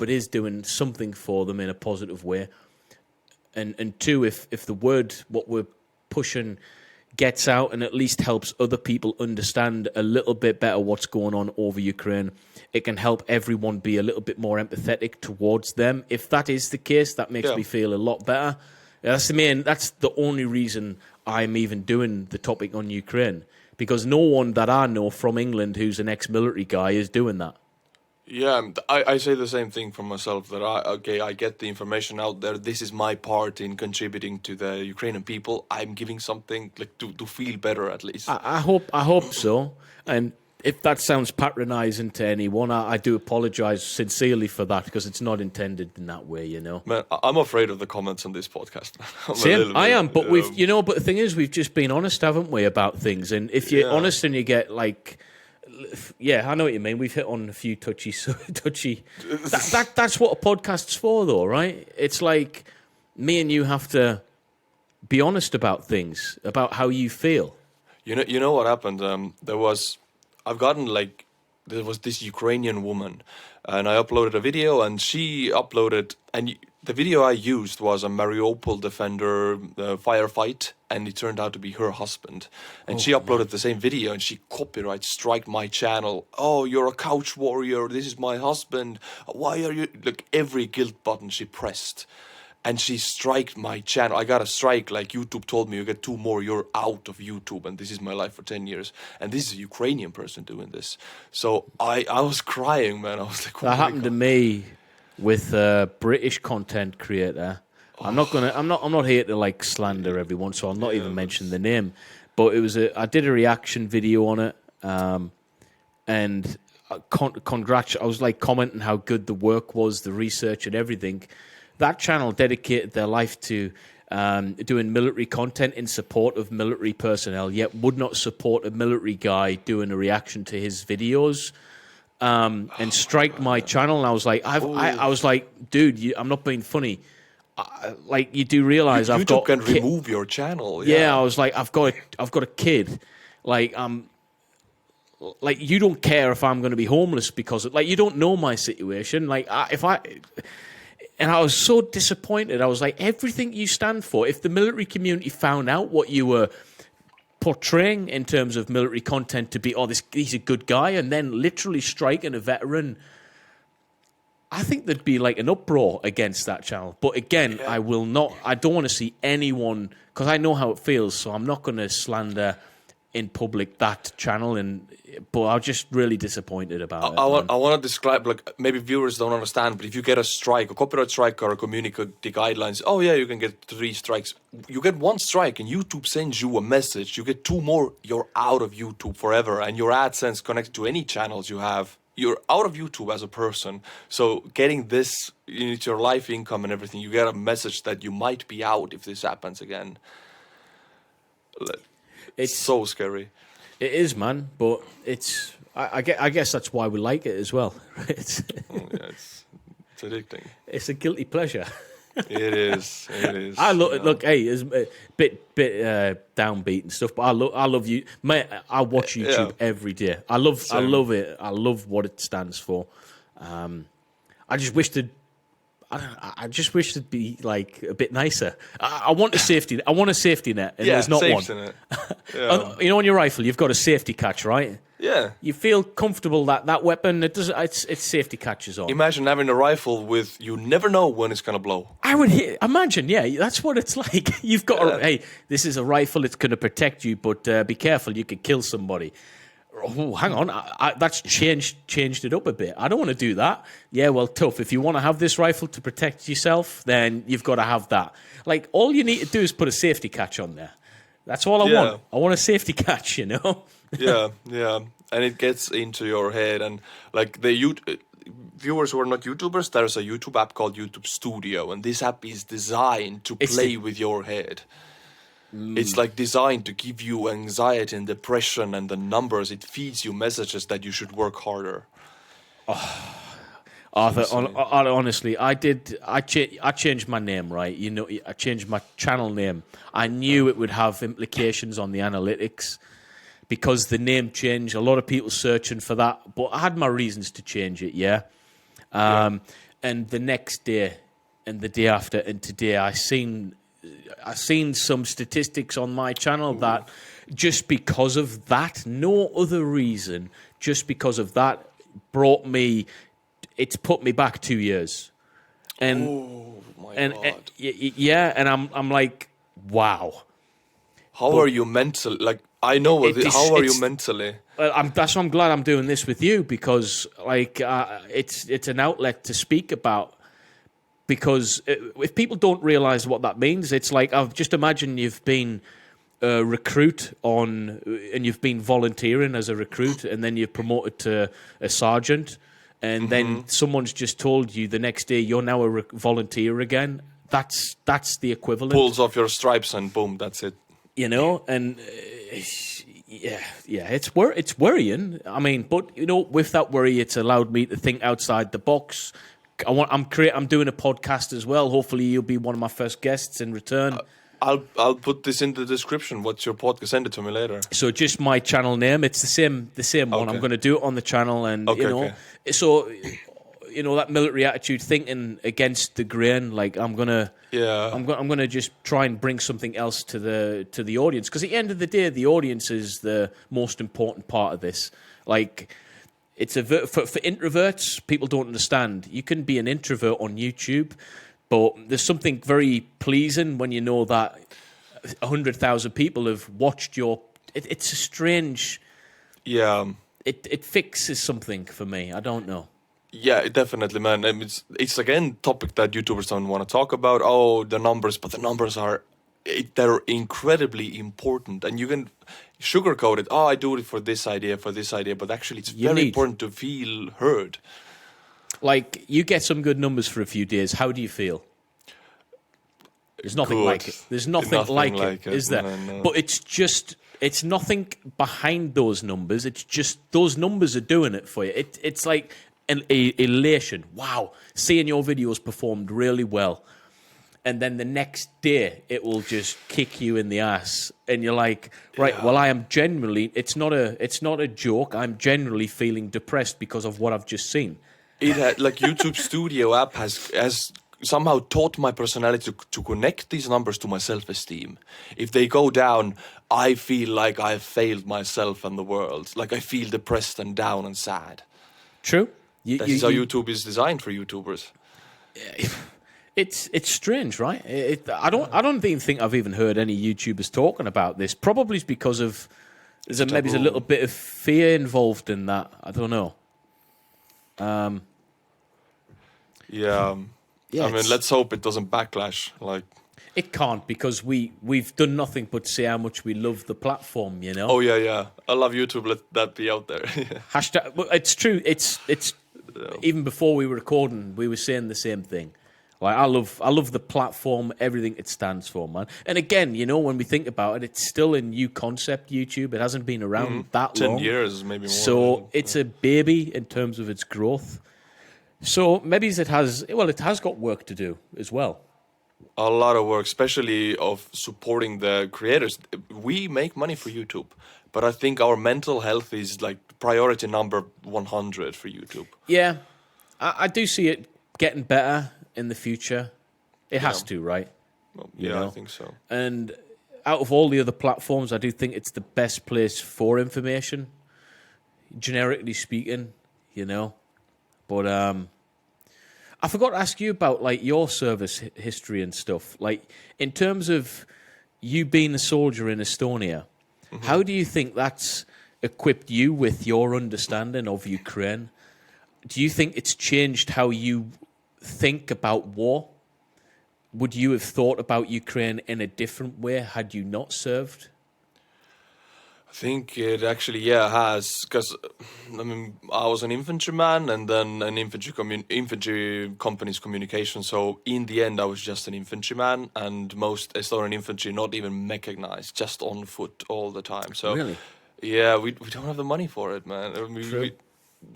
is doing something for them in a positive way. And 2, if the word, what we're pushing, gets out and at least helps other people understand a little bit better what's going on over Ukraine, it can help everyone be a little bit more empathetic towards them. If that is the case, that makes me feel a lot better. That's the only reason I'm even doing the topic on Ukraine, because no one that I know from England who's an ex-military guy is doing that. Yeah, I say the same thing for myself, that I get the information out there. This is my part in contributing to the Ukrainian people. I'm giving something like to feel better, at least. I hope so. And if that sounds patronizing to anyone, I do apologize sincerely for that, because it's not intended in that way, you know. Man, I'm afraid of the comments on this podcast. Same, I am, but but the thing is, we've just been honest, haven't we, about things? And if you're honest and you get like, yeah, I know what you mean. We've hit on a few touchy. That's what a podcast's for, though, right? It's like me and you have to be honest about things, about how you feel. You know what happened? There was this Ukrainian woman, and I uploaded a video, and she uploaded, and the video I used was a Mariupol defender firefight, and it turned out to be her husband. And she uploaded the same video, and she copyright striked my channel. Oh, you're a couch warrior. This is my husband. Why are you? Like, every guilt button she pressed. And she striked my channel. I got a strike, like YouTube told me, you get 2 more, you're out of YouTube, and this is my life for 10 years. And this is a Ukrainian person doing this. So I was crying, man. I was like, that happened to me with a British content creator. I'm not here to like slander everyone, so I'll not even mention the name. But I did a reaction video on it, and I was like commenting how good the work was, the research and everything. That channel dedicated their life to doing military content in support of military personnel, yet would not support a military guy doing a reaction to his videos, and striked my channel. And I was like, I was like, dude, I'm not being funny. Like, you do realize YouTube can remove your channel. Yeah, I was like, I've got a kid. Like, like, you don't care if I'm going to be homeless because of, like, you don't know my situation. Like, and I was so disappointed. I was like, everything you stand for, if the military community found out what you were portraying in terms of military content to be, he's a good guy, and then literally striking a veteran, I think there'd be like an uproar against that channel. But again, I don't want to see anyone, because I know how it feels, so I'm not going to slander in public that channel, but I'm just really disappointed about it. I want to describe, like, maybe viewers don't understand, but if you get a strike, a copyright strike or a community guidelines, you can get 3 strikes. You get 1 strike and YouTube sends you a message. You get 2 more, you're out of YouTube forever, and your AdSense connected to any channels you have, you're out of YouTube as a person. So getting this into your life income and everything, you get a message that you might be out if this happens again. It's so scary. It is, man, but I guess that's why we like it as well. It's addicting. It's a guilty pleasure. It is. Look. Hey, it's a bit downbeat and stuff, but I love you, mate. I watch YouTube every day. I love it. I love what it stands for. I just wish it'd be like a bit nicer. I want a safety net, and there's not one. You know, on your rifle, you've got a safety catch, right? Yeah. You feel comfortable that weapon, it's safety catches on. Imagine having a rifle with, you never know when it's going to blow. I would imagine, that's what it's like. You've got this is a rifle, it's going to protect you, but be careful, you could kill somebody. Oh, hang on, that's changed it up a bit. I don't want to do that. Yeah, well, tough. If you want to have this rifle to protect yourself, then you've got to have that. Like, all you need to do is put a safety catch on there. That's all I want. I want a safety catch, you know? Yeah. And it gets into your head. And, like, viewers who are not YouTubers, there's a YouTube app called YouTube Studio. And this app is designed to play with your head. It's like designed to give you anxiety and depression, and the numbers, it feeds you messages that you should work harder. Arthur, honestly, I changed my name, right? You know, I changed my channel name. I knew it would have implications on the analytics because the name changed. A lot of people searching for that, but I had my reasons to change it, And the next day and the day after and today, I seen I've seen some statistics on my channel that just because of that, no other reason, just because of that, it's put me back 2 years. And my and God. yeah, and I'm like, wow. How are you mentally? Like, I know how are you mentally? That's why I'm glad I'm doing this with you, because like it's an outlet to speak about. Because if people don't realize what that means, it's like, I've just imagine you've been a recruit and you've been volunteering as a recruit, and then you're promoted to a sergeant, and then someone's just told you the next day you're now a volunteer again. That's the equivalent. Pulls off your stripes and boom, that's it. You know, and it's worrying. I mean, but you know, with that worry, it's allowed me to think outside the box. I'm doing a podcast as well. Hopefully, you'll be one of my first guests in return. I'll put this in the description. What's your podcast? Send it to me later. So just my channel name. It's the same one. Okay. I'm going to do it on the channel, and so that military attitude, thinking against the grain. Like I'm gonna just try and bring something else to the audience, because at the end of the day, the audience is the most important part of this. Like. It's for introverts, people don't understand. You can be an introvert on YouTube, but there's something very pleasing when you know that 100,000 people have watched your. It's a strange. Yeah. It fixes something for me. I don't know. Yeah, definitely, man. It's again topic that YouTubers don't want to talk about. Oh, the numbers, but the numbers they're incredibly important, and you can sugarcoat it. Oh, I do it for this idea, but actually it's very important to feel heard. Like, you get some good numbers for a few days. How do you feel? There's nothing like it. There's nothing like it, is there? No. But it's nothing behind those numbers. It's just those numbers are doing it for you. It's like an elation. Wow, seeing your videos performed really well. And then the next day, it will just kick you in the ass, and you're like, right? Yeah. Well, I am genuinely. It's not a joke. I'm genuinely feeling depressed because of what I've just seen. Like YouTube Studio app has somehow taught my personality to connect these numbers to my self-esteem. If they go down, I feel like I've failed myself and the world. Like I feel depressed and down and sad. True. That is how YouTube is designed for YouTubers. It's strange, right? I don't even think I've even heard any YouTubers talking about this. Probably because of there's a little bit of fear involved in that. I don't know. Yeah, I mean, let's hope it doesn't backlash. Like it can't, because we've done nothing but say how much we love the platform. You know. Oh yeah. I love YouTube. Let that be out there. Hashtag. But it's true. It's even before we were recording, we were saying the same thing. Like I love the platform, everything it stands for, man. And again, you know, when we think about it, it's still a new concept, YouTube. It hasn't been around that 10 long. 10 years, maybe more. So it's a baby in terms of its growth. So maybe it has got work to do as well. A lot of work, especially of supporting the creators. We make money for YouTube, but I think our mental health is like priority number 100 for YouTube. Yeah, I do see it getting better in the future. It has to, right? Well, yeah, I think so. And out of all the other platforms, I do think it's the best place for information, generically speaking, you know. But I forgot to ask you about like your service history and stuff. Like in terms of you being a soldier in Estonia, how do you think that's equipped you with your understanding of Ukraine? Do you think it's changed how you think about war? Would you have thought about Ukraine in a different way had you not served? I think it actually, has. Because, I mean, I was an infantryman and then an infantry company's communication. So in the end, I was just an infantryman, and most Estonian infantry not even mechanized, just on foot all the time. So really? Yeah, we don't have the money for it, man. I mean,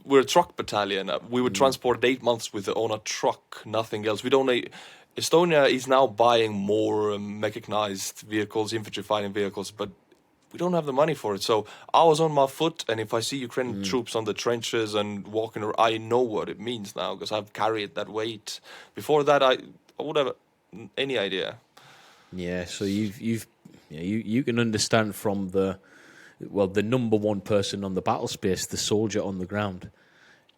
we're a truck battalion. We would transport 8 months on a truck, nothing else. Estonia is now buying more mechanized vehicles, infantry fighting vehicles, but we don't have the money for it. So I was on my foot, and if I see Ukrainian troops on the trenches and walking around, I know what it means now because I've carried that weight. Before that, I wouldn't have any idea. Yeah, so you can understand from the number one person on the battle space, the soldier on the ground.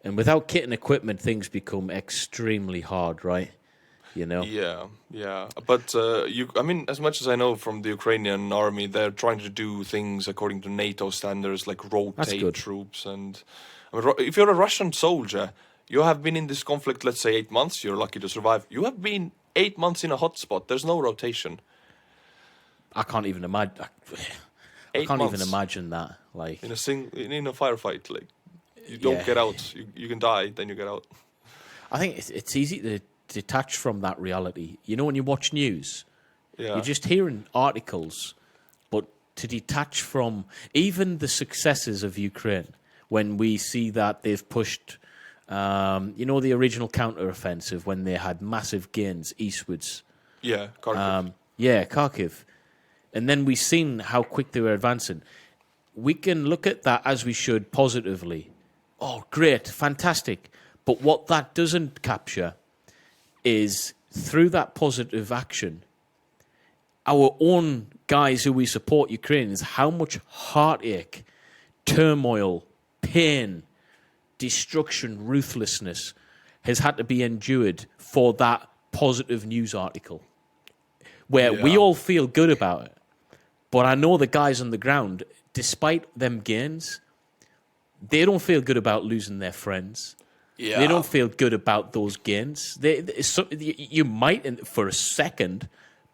And without kit and equipment, things become extremely hard, right? You know? Yeah, yeah. But I mean, as much as I know from the Ukrainian army, they're trying to do things according to NATO standards, like That's rotate good. troops. And I mean, if you're a Russian soldier, you have been in this conflict, let's say 8 months. You're lucky to survive. You have been 8 months in a hotspot. There's no rotation. I can't even imagine. I Eight can't even months imagine that. Like, in a firefight, like you don't yeah, get out. You can die, then you get out. I think it's easy to detach from that reality. You know, when you watch news, Yeah, you're just hearing articles, but to detach from even the successes of Ukraine, when we see that they've pushed, the original counter-offensive when they had massive gains eastwards. yeah, Kharkiv. Kharkiv. And then we've seen how quick they were advancing. We can look at that as we should positively. Oh, great, fantastic. But what that doesn't capture is through that positive action, our own guys who we support, Ukrainians, how much heartache, turmoil, pain, destruction, ruthlessness has had to be endured for that positive news article where we Yeah. all feel good about it. But I know the guys on the ground, despite them gains, they don't feel good about losing their friends. Yeah. They don't feel good about those gains. You might for a second,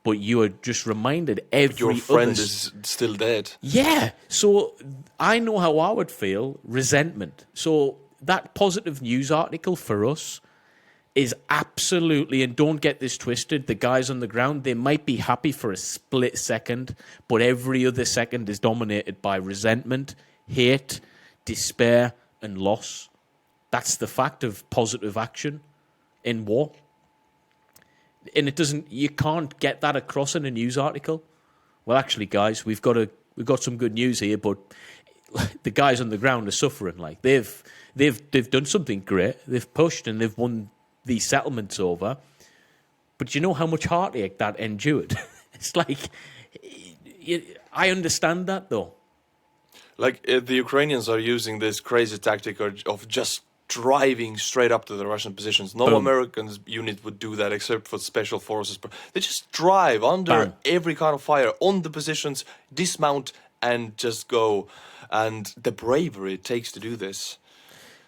but you are just reminded every Your friend other... is still dead. Yeah. So I know how I would feel, resentment. So that positive news article for us is absolutely, and don't get this twisted, the guys on the ground, they might be happy for a split second, but every other second is dominated by resentment, hate, despair, and loss. That's the fact of positive action in war. And you can't get that across in a news article. Well, actually, guys, we've got some good news here, but the guys on the ground are suffering. Like they've done something great. They've pushed and they've won these settlements over. But you know how much heartache that endured? It's like, I understand that though. Like the Ukrainians are using this crazy tactic of just driving straight up to the Russian positions. No Boom. American unit would do that except for special forces. They just drive under Bam. every kind of fire on the positions, dismount, and just go. And the bravery it takes to do this.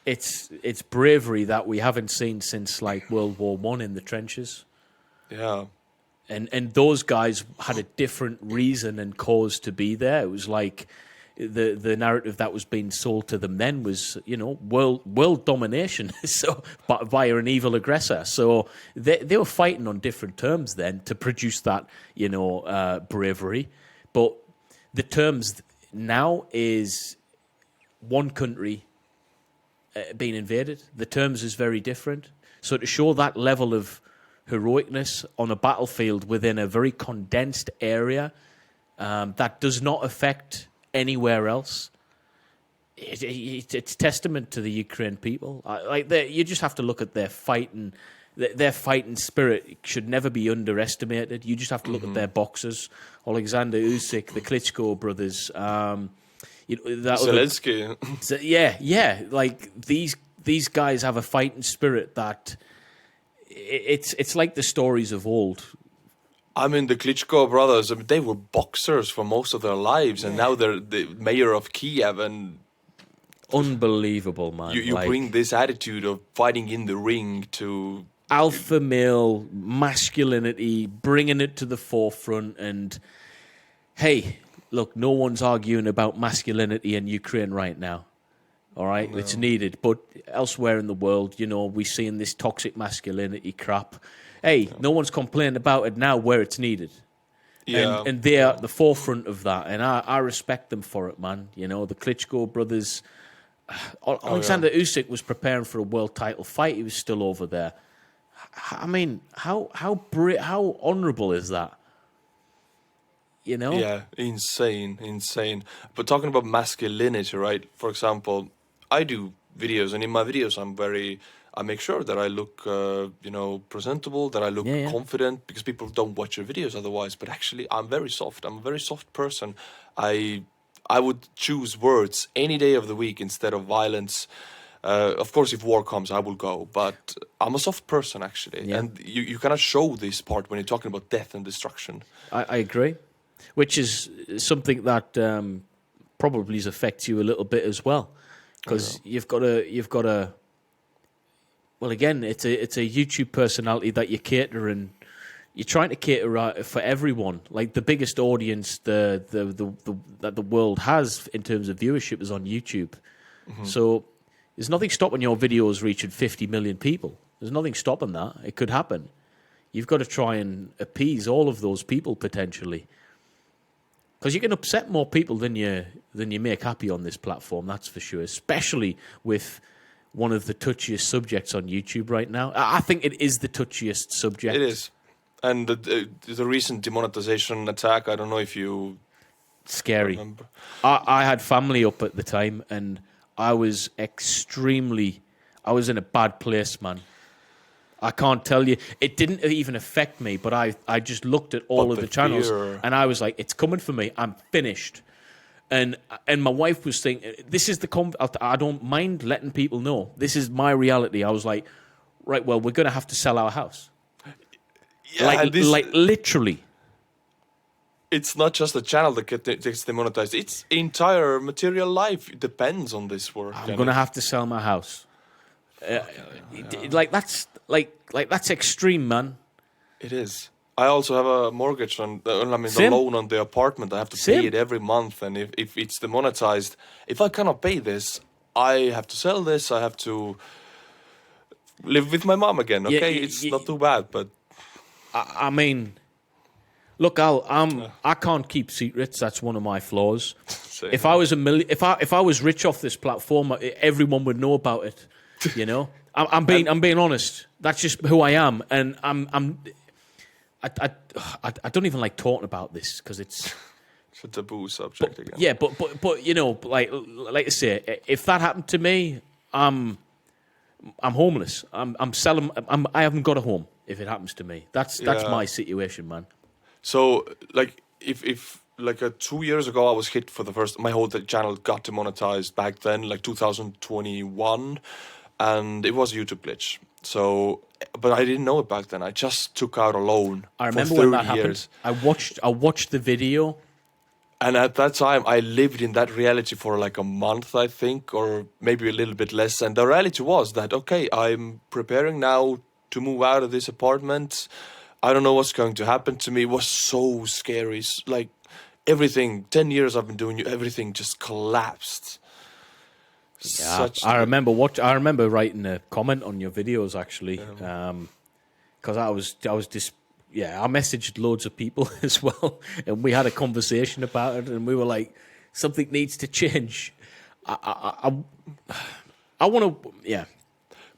It's bravery that we haven't seen since like World War I in the trenches. Yeah. And those guys had a different reason and cause to be there. It was like the narrative that was being sold to them then was, world domination, so via an evil aggressor. So they were fighting on different terms then to produce that, bravery. But the terms now is one country being invaded. The terms is very different. So to show that level of heroicness on a battlefield within a very condensed area that does not affect anywhere else, it's testament to the Ukraine people. You just have to look at their fighting. Their fighting spirit should never be underestimated. You just have to look at their boxers, Alexander Usyk, the Klitschko brothers. Zelensky. Yeah. Like these guys have a fighting spirit that it's like the stories of old. I mean, the Klitschko brothers, they were boxers for most of their lives, and now they're the mayor of Kiev, and unbelievable, man. You bring this attitude of fighting in the ring to alpha male masculinity, bringing it to the forefront, and hey, look, no one's arguing about masculinity in Ukraine right now. All right, no. It's needed. But elsewhere in the world, we're seeing this toxic masculinity crap. Hey, no one's complaining about it now where it's needed. Yeah. And they're at the forefront of that. And I respect them for it, man. The Klitschko brothers. Alexander Usyk was preparing for a world title fight. He was still over there. I mean, how honourable is that? Yeah, insane. But talking about masculinity, right? For example, I do videos, and in my videos, I make sure that I look, presentable, that I look confident, because people don't watch your videos otherwise. But actually, I'm very soft. I'm a very soft person. I would choose words any day of the week instead of violence. Of course, if war comes, I will go. But I'm a soft person, actually. And you cannot show this part when you're talking about death and destruction. I agree. Which is something that probably affects you a little bit as well. Because you've got a well, again, it's a YouTube personality that you're catering. You're trying to cater for everyone. Like the biggest audience that the world has in terms of viewership is on YouTube. Mm-hmm. So there's nothing stopping your videos reaching 50 million people. There's nothing stopping that. It could happen. You've got to try and appease all of those people potentially. Because you can upset more people than you make happy on this platform, that's for sure. Especially with one of the touchiest subjects on YouTube right now. I think it is the touchiest subject. It is. And the recent demonetization attack, I don't know if you scary. remember. I had family up at the time, and I was in a bad place, man. I can't tell you. It didn't even affect me, but I just looked at all of the channels, and I was like, it's coming for me. I'm finished. And my wife was thinking, this is I don't mind letting people know. This is my reality. I was like, right, well, we're going to have to sell our house. Yeah, like literally. It's not just the channel that gets demonetized. It's entire material life. It depends on this work. I'm going to have to sell my house. Like that's extreme, man. It is. I also have a mortgage on. The loan on the apartment. I have to pay it every month, and if it's demonetized, if I cannot pay this, I have to sell this. I have to live with my mom again. Okay, it's not too bad, but I mean, look, I can't keep secrets. That's one of my flaws. If I was if I was rich off this platform, everyone would know about it. You know, I'm being honest. That's just who I am, and I don't even like talking about this because it's a taboo subject again. Yeah, but you know, like I say, if that happened to me, I'm homeless. I'm selling. I haven't got a home. If it happens to me, that's my situation, man. So like if like 2 years ago, I was hit for the first. My whole channel got demonetized back then, like 2021. And it was a YouTube glitch. So, but I didn't know it back then. I just took out a loan. I remember for 30 when that years. happened. I watched the video. And at that time, I lived in that reality for like a month, I think, or maybe a little bit less. And the reality was that, okay, I'm preparing now to move out of this apartment. I don't know what's going to happen to me. It was so scary. Like everything, 10 years I've been doing, everything just collapsed. Yeah, I remember writing a comment on your videos actually, because I messaged loads of people as well, and we had a conversation about it, and we were like, something needs to change. I want to, yeah.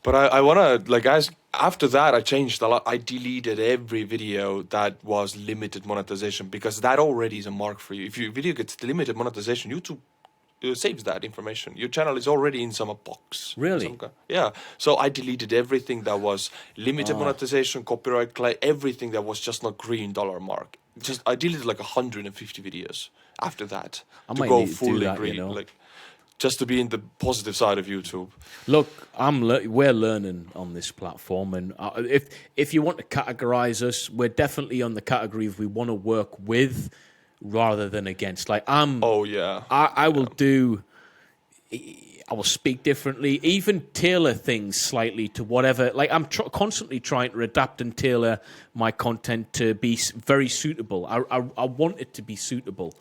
But I want to, like, guys, after that, I changed a lot. I deleted every video that was limited monetization, because that already is a mark for you. If your video gets limited monetization, YouTube saves that information. Your channel is already in some box. Really? Yeah. So I deleted everything that was limited monetization, copyright claim, everything that was just not green dollar mark. I deleted like 150 videos after that to go fully green. You know? Like, just to be in the positive side of YouTube. Look, we're learning on this platform, and if you want to categorize us, we're definitely on the category of we want to work with rather than against. Like Oh yeah. I will speak differently, even tailor things slightly to whatever. Like I'm constantly trying to adapt and tailor my content to be very suitable. I want it to be suitable.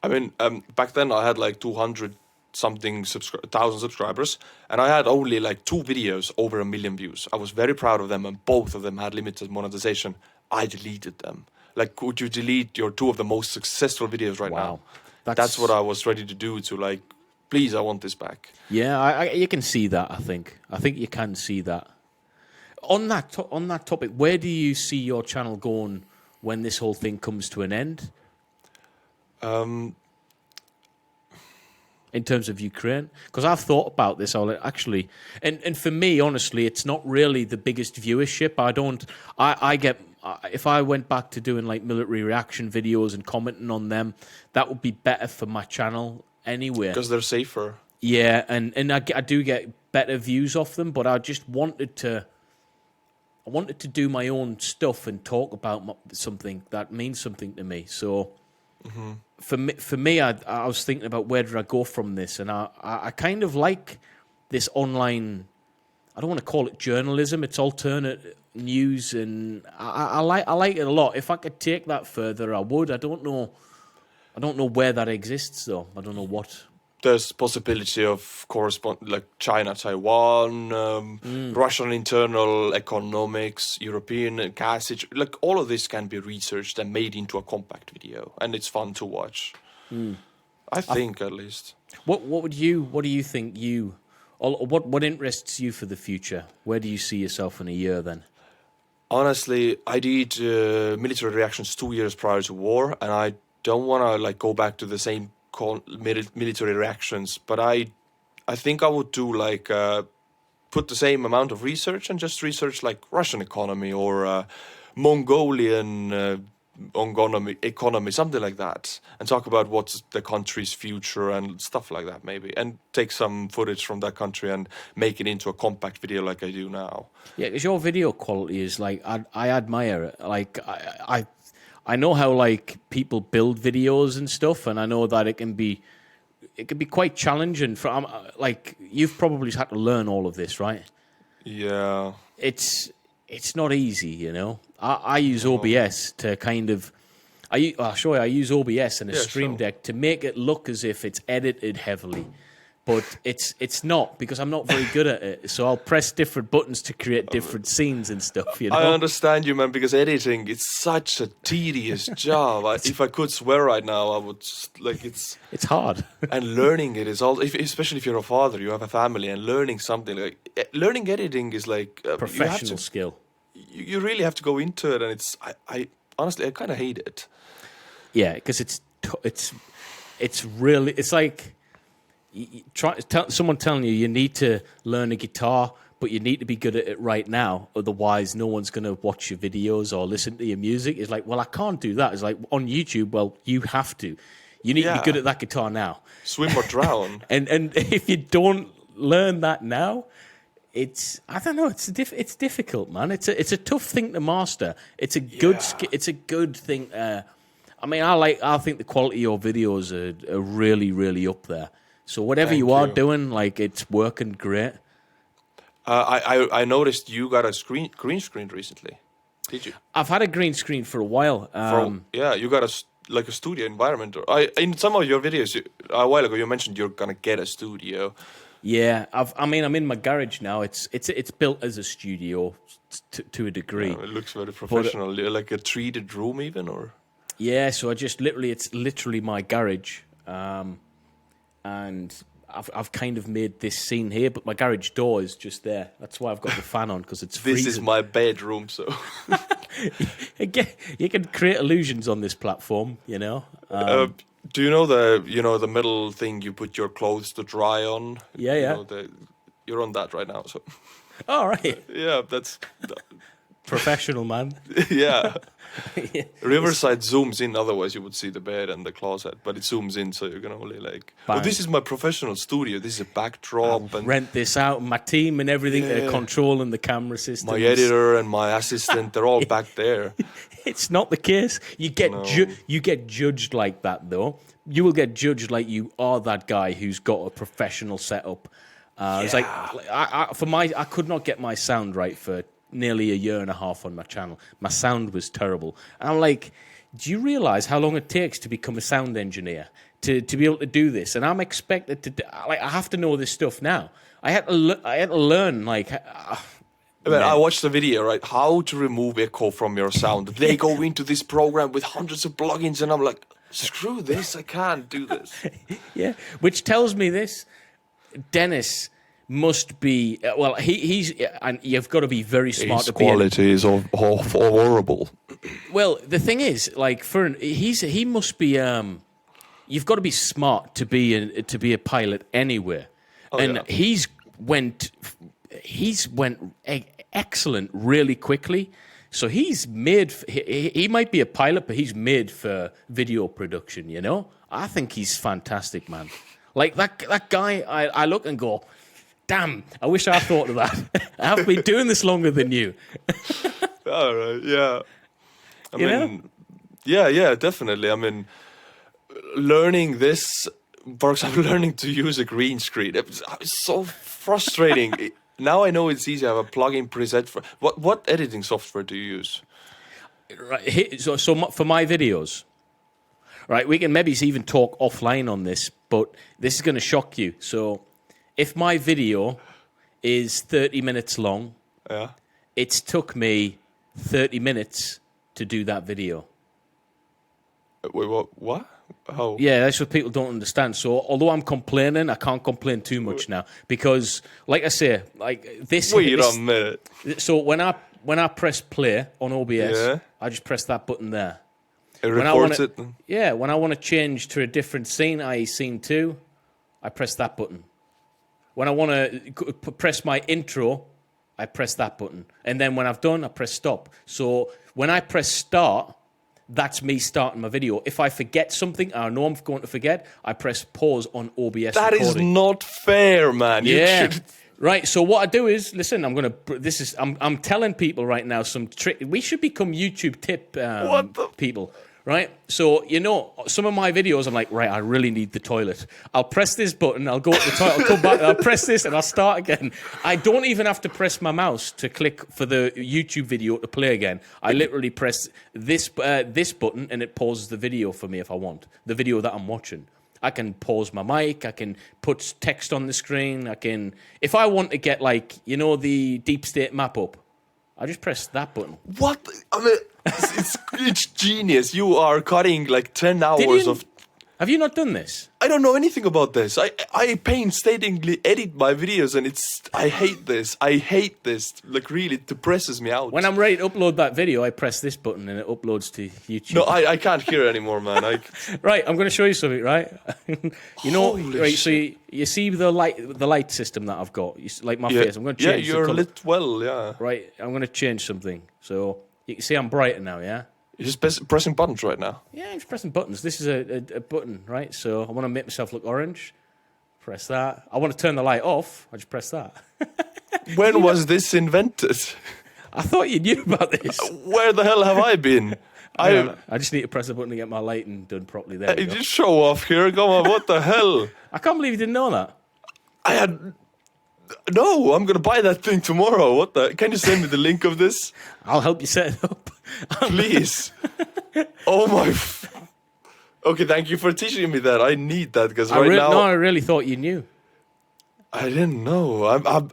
I mean, back then I had like 200 something thousand subscribers, and I had only like 2 videos over 1 million views. I was very proud of them, and both of them had limited monetization. I deleted them. Like, could you delete your 2 of the most successful videos right now? That's what I was ready to do, to like, please, I want this back. Yeah, you can see that, I think you can see that. On that topic, where do you see your channel going when this whole thing comes to an end? in terms of Ukraine? Because I've thought about this actually, and for me, honestly, it's not really the biggest viewership. I get, if I went back to doing like military reaction videos and commenting on them, that would be better for my channel anyway. Because they're safer. Yeah, and I do get better views off them, but I just wanted to do my own stuff and talk about something that means something to me. So for me, I was thinking about where did I go from this, and I kind of like this online. I don't want to call it journalism; it's alternate news, and I like it a lot. If I could take that further, I would. I don't know where that exists, though. I don't know what. There's possibility of like China, Taiwan, Russian internal economics, European gas, like all of this can be researched and made into a compact video, and it's fun to watch. I think, at least. What do you think what interests you for the future? Where do you see yourself in a year then? Honestly, I did military reactions 2 years prior to war, and I don't want to like go back to the same military reactions, but I think I would do like put the same amount of research and just research like Russian economy or Mongolian economy, something like that, and talk about what's the country's future and stuff like that, maybe, and take some footage from that country and make it into a compact video like I do now. Yeah, because your video quality is like I admire it. Like I know how like people build videos and stuff, and I know that it can be quite challenging. For like you've probably had to learn all of this, right? Yeah, it's not easy, you know. I use OBS to kind of. I'll show you. I use OBS and a Stream Deck to make it look as if it's edited heavily. But it's not, because I'm not very good at it. So I'll press different buttons to create different scenes and stuff, you know? I understand you, man, because editing is such a tedious job. If I could swear right now, I would, like, it's hard. And learning it is all, especially if you're a father, you have a family, and learning something, like, learning editing is like... professional skill. You really have to go into it, and I honestly, I kind of hate it. Yeah, because it's really, it's like... someone telling you need to learn a guitar, but you need to be good at it right now, otherwise no one's going to watch your videos or listen to your music. It's like, well, I can't do that. It's like, on YouTube, well, you have to. You need to be good at that guitar now. Swim or drown. and if you don't learn that now, I don't know, it's difficult, man. It's a tough thing to master. It's a good it's a good thing. I mean, I think the quality of your videos are really, really up there. So whatever you are doing, like, it's working great. I noticed you got a green screen recently. Did you? I've had a green screen for a while. You got a studio environment. In some of your videos a while ago, you mentioned you're gonna get a studio. Yeah, I'm in my garage now. It's built as a studio to a degree. Yeah, it looks very professional, like a treated room even, or. Yeah, so it's literally my garage. And I've kind of made this scene here, but my garage door is just there. That's why I've got the fan on, because it's freezing. This is my bedroom, so... You can create illusions on this platform, you know. Do you know the metal thing you put your clothes to dry on? Yeah. You're on that right now, so... Oh, right. Yeah, that's... Professional, man. Yeah. Riverside zooms in, otherwise you would see the bed and the closet, but it zooms in, so you can only like... Bang. Oh, this is my professional studio. This is a backdrop. And rent this out. My team and everything, controlling the camera system. My editor and my assistant, they're all back there. It's not the case. You get judged like that, though. You will get judged like you are that guy who's got a professional setup. It's like I could not get my sound right for nearly a year and a half on my channel. My sound was terrible. And I'm like, do you realize how long it takes to become a sound engineer, to be able to do this? And I'm expected to, I have to know this stuff now. I had to learn, like... I watched the video, right? How to remove echo from your sound. They go into this program with hundreds of plugins, and I'm like, screw this, I can't do this. Yeah, which tells me this. Dennis must be, well, he's, and you've got to be very smart. His quality is horrible. Well, the thing is, like, he must be you've got to be smart to be a pilot anywhere. He's went excellent really quickly. So he's made. He might be a pilot, but he's made for video production. You know, I think he's fantastic, man. Like that guy, I look and go, damn, I wish I thought of that. I've been doing this longer than you. All right, yeah. I mean, yeah, definitely. I mean, learning this, for example, learning to use a green screen, it's so frustrating. Now I know it's easy. I have a plugin preset for what editing software do you use? Right. So for my videos, right, we can maybe even talk offline on this, but this is going to shock you. So if my video is 30 minutes long, it's took me 30 minutes to do that video. Wait, what? How? Yeah, that's what people don't understand. So although I'm complaining, I can't complain too much now because, like I say, like this. Wait a minute. So when I press play on OBS, I just press that button there. It records it. Yeah, when I want to change to a different scene, i.e. scene 2, I press that button. When I want to press my intro, I press that button. And then when I've done, I press stop. So when I press start, that's me starting my video. If I forget something, I know I'm going to forget, I press pause on OBS That recording. is not fair, man. Yeah. Right, so what I do is, listen, I'm telling people right now some trick. We should become YouTube tip people. Right, so some of my videos, I'm like, right, I really need the toilet. I'll press this button, I'll go to the toilet, I'll come back, I'll press this, and I'll start again. I don't even have to press my mouse to click for the YouTube video to play again. I literally press this button, and it pauses the video for me if I want, the video that I'm watching. I can pause my mic, I can put text on the screen, if I want to get the deep state map up, I just press that button. What? I mean, it's genius. You are cutting 10 hours of... Have you not done this? I don't know anything about this. I painstakingly edit my videos, and I hate this. I hate this. Really, it depresses me out. When I'm ready to upload that video, I press this button and it uploads to YouTube. No, I can't hear anymore, man. Right, I'm going to show you something, right? Right, so you see the light system that I've got, like my face. I'm going to change you're lit well, yeah. Right, I'm going to change something. So you can see I'm brighter now, yeah? You're just pressing buttons right now. Yeah, I'm just pressing buttons. This is a button, right? So I want to make myself look orange. Press that. I want to turn the light off. I just press that. When was this invented? I thought you knew about this. Where the hell have I been? I just need to press a button to get my lighting done properly. There you just show off here. Come on, what the hell? I can't believe you didn't know that. No, I'm going to buy that thing tomorrow. What the? Can you send me the link of this? I'll help you set it up. Please. Oh my... Okay, thank you for teaching me that. I need that because now... No, I really thought you knew. I didn't know.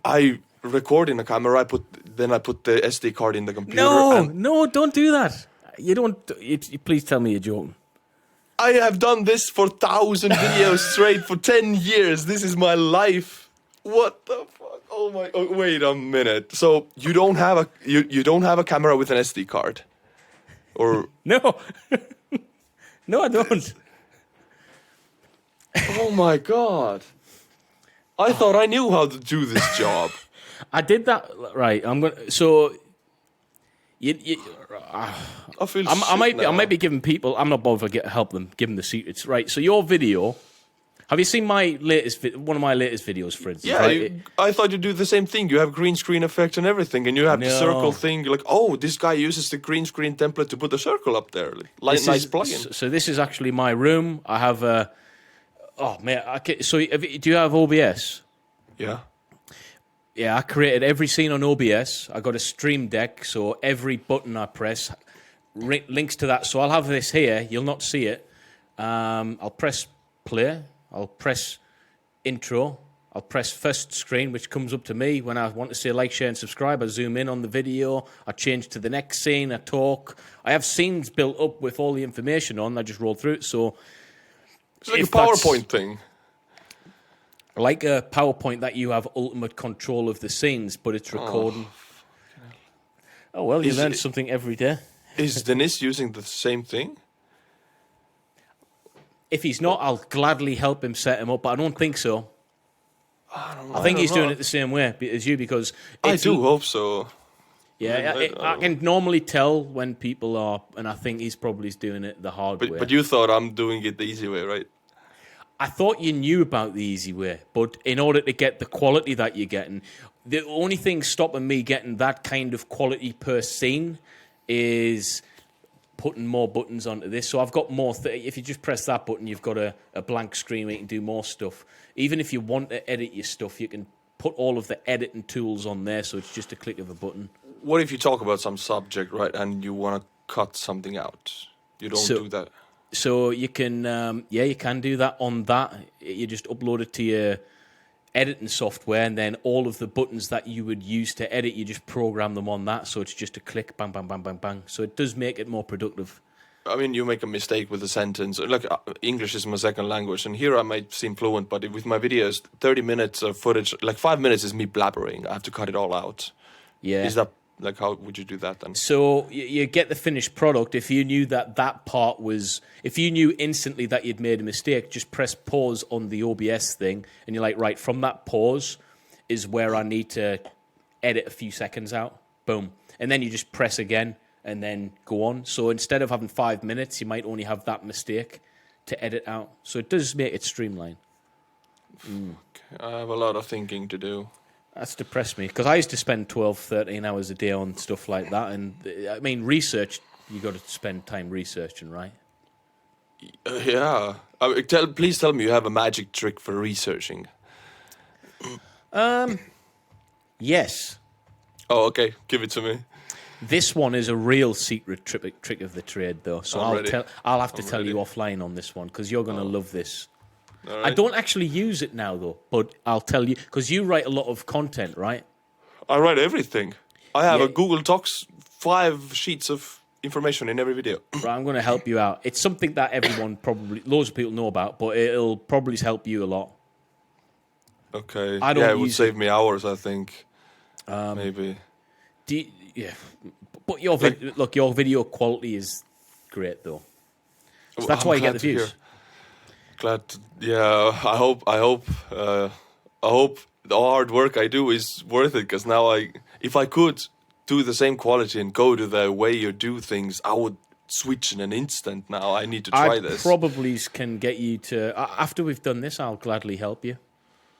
I record in a camera. I put the SD card in the computer. No, don't do that. You don't... please tell me you're joking. I have done this for 1,000 videos straight for 10 years. This is my life. What the fuck? Oh, wait a minute. So you don't have a camera with an SD card, or no? No, I don't. Oh my god! I thought I knew how to do this job. I did that right. I'm gonna. So I might be giving people. I'm not bothered to help them. Give them the secrets, right? So your video. Have you seen my one of my latest videos, for instance? Yeah, right? I thought you do the same thing. You have green screen effects and everything, and you have the circle thing. You're like, oh, this guy uses the green screen template to put the circle up there. Nice plugin. So this is actually my room. I have a... Oh, man. So do you have OBS? Yeah. Yeah, I created every scene on OBS. I got a stream deck, so every button I press links to that. So I'll have this here. You'll not see it. I'll press play. I'll press intro. I'll press first screen, which comes up to me when I want to say like, share, and subscribe. I zoom in on the video. I change to the next scene. I talk. I have scenes built up with all the information on. I just roll through it. So it's like a PowerPoint thing. Like a PowerPoint that you have ultimate control of the scenes, but it's recording. Oh well, you learn something every day. Is Dennis using the same thing? If he's not, I'll gladly help him set him up, but I don't think so. I think he's doing it the same way as you, because I do hope so. Yeah, I can normally tell when people are, and I think he's probably doing it the hard way. But you thought I'm doing it the easy way, right? I thought you knew about the easy way, but in order to get the quality that you're getting, the only thing stopping me getting that kind of quality per scene is putting more buttons onto this. So I've got more. If you just press that button, you've got a blank screen where you can do more stuff. Even if you want to edit your stuff, you can put all of the editing tools on there, so it's just a click of a button. What if you talk about some subject, right, and you want to cut something out? You don't do that. So you can, you can do that on that. You just upload it to your editing software, and then all of the buttons that you would use to edit, you just program them on that. So it's just a click, bang, bang, bang, bang, bang. So it does make it more productive. I mean, you make a mistake with a sentence. Like, English is my second language, and here I might seem fluent, but with my videos, 30 minutes of footage, like 5 minutes is me blabbering. I have to cut it all out. Yeah. Is that, like, how would you do that then? So you get the finished product. If you knew that part was, if you knew instantly that you'd made a mistake, just press pause on the OBS thing, and you're like, right, from that pause is where I need to edit a few seconds out. Boom. And then you just press again, and then go on. So instead of having 5 minutes, you might only have that mistake to edit out. So it does make it streamlined. I have a lot of thinking to do. That's depressed me, because I used to spend 12, 13 hours a day on stuff like that. And I mean, research, you got to spend time researching, right? Yeah. Please tell me you have a magic trick for researching. Yes. Oh, okay. Give it to me. This one is a real secret trick of the trade, though. So I'll have to tell you offline on this one, because you're going to love this. Right. I don't actually use it now, though, but I'll tell you, because you write a lot of content, right? I write everything. I have a Google Docs, 5 sheets of information in every video. Right, I'm going to help you out. It's something that everyone probably, loads of people know about, but it'll probably help you a lot. Okay. It would save me hours, I think. Maybe. But your video quality is great, though. So that's why you get the views. Glad to, I hope the hard work I do is worth it, because now if I could do the same quality and go to the way you do things, I would switch in an instant. Now I need to try this. I probably can get you to, after we've done this, I'll gladly help you.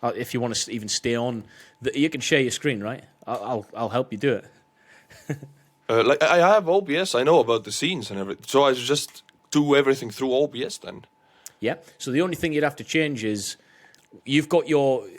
If you want to even stay on, you can share your screen, right? I'll help you do it. Like, I have OBS, I know about the scenes and everything, so I just do everything through OBS then. Yeah, so the only thing you'd have to change is you've got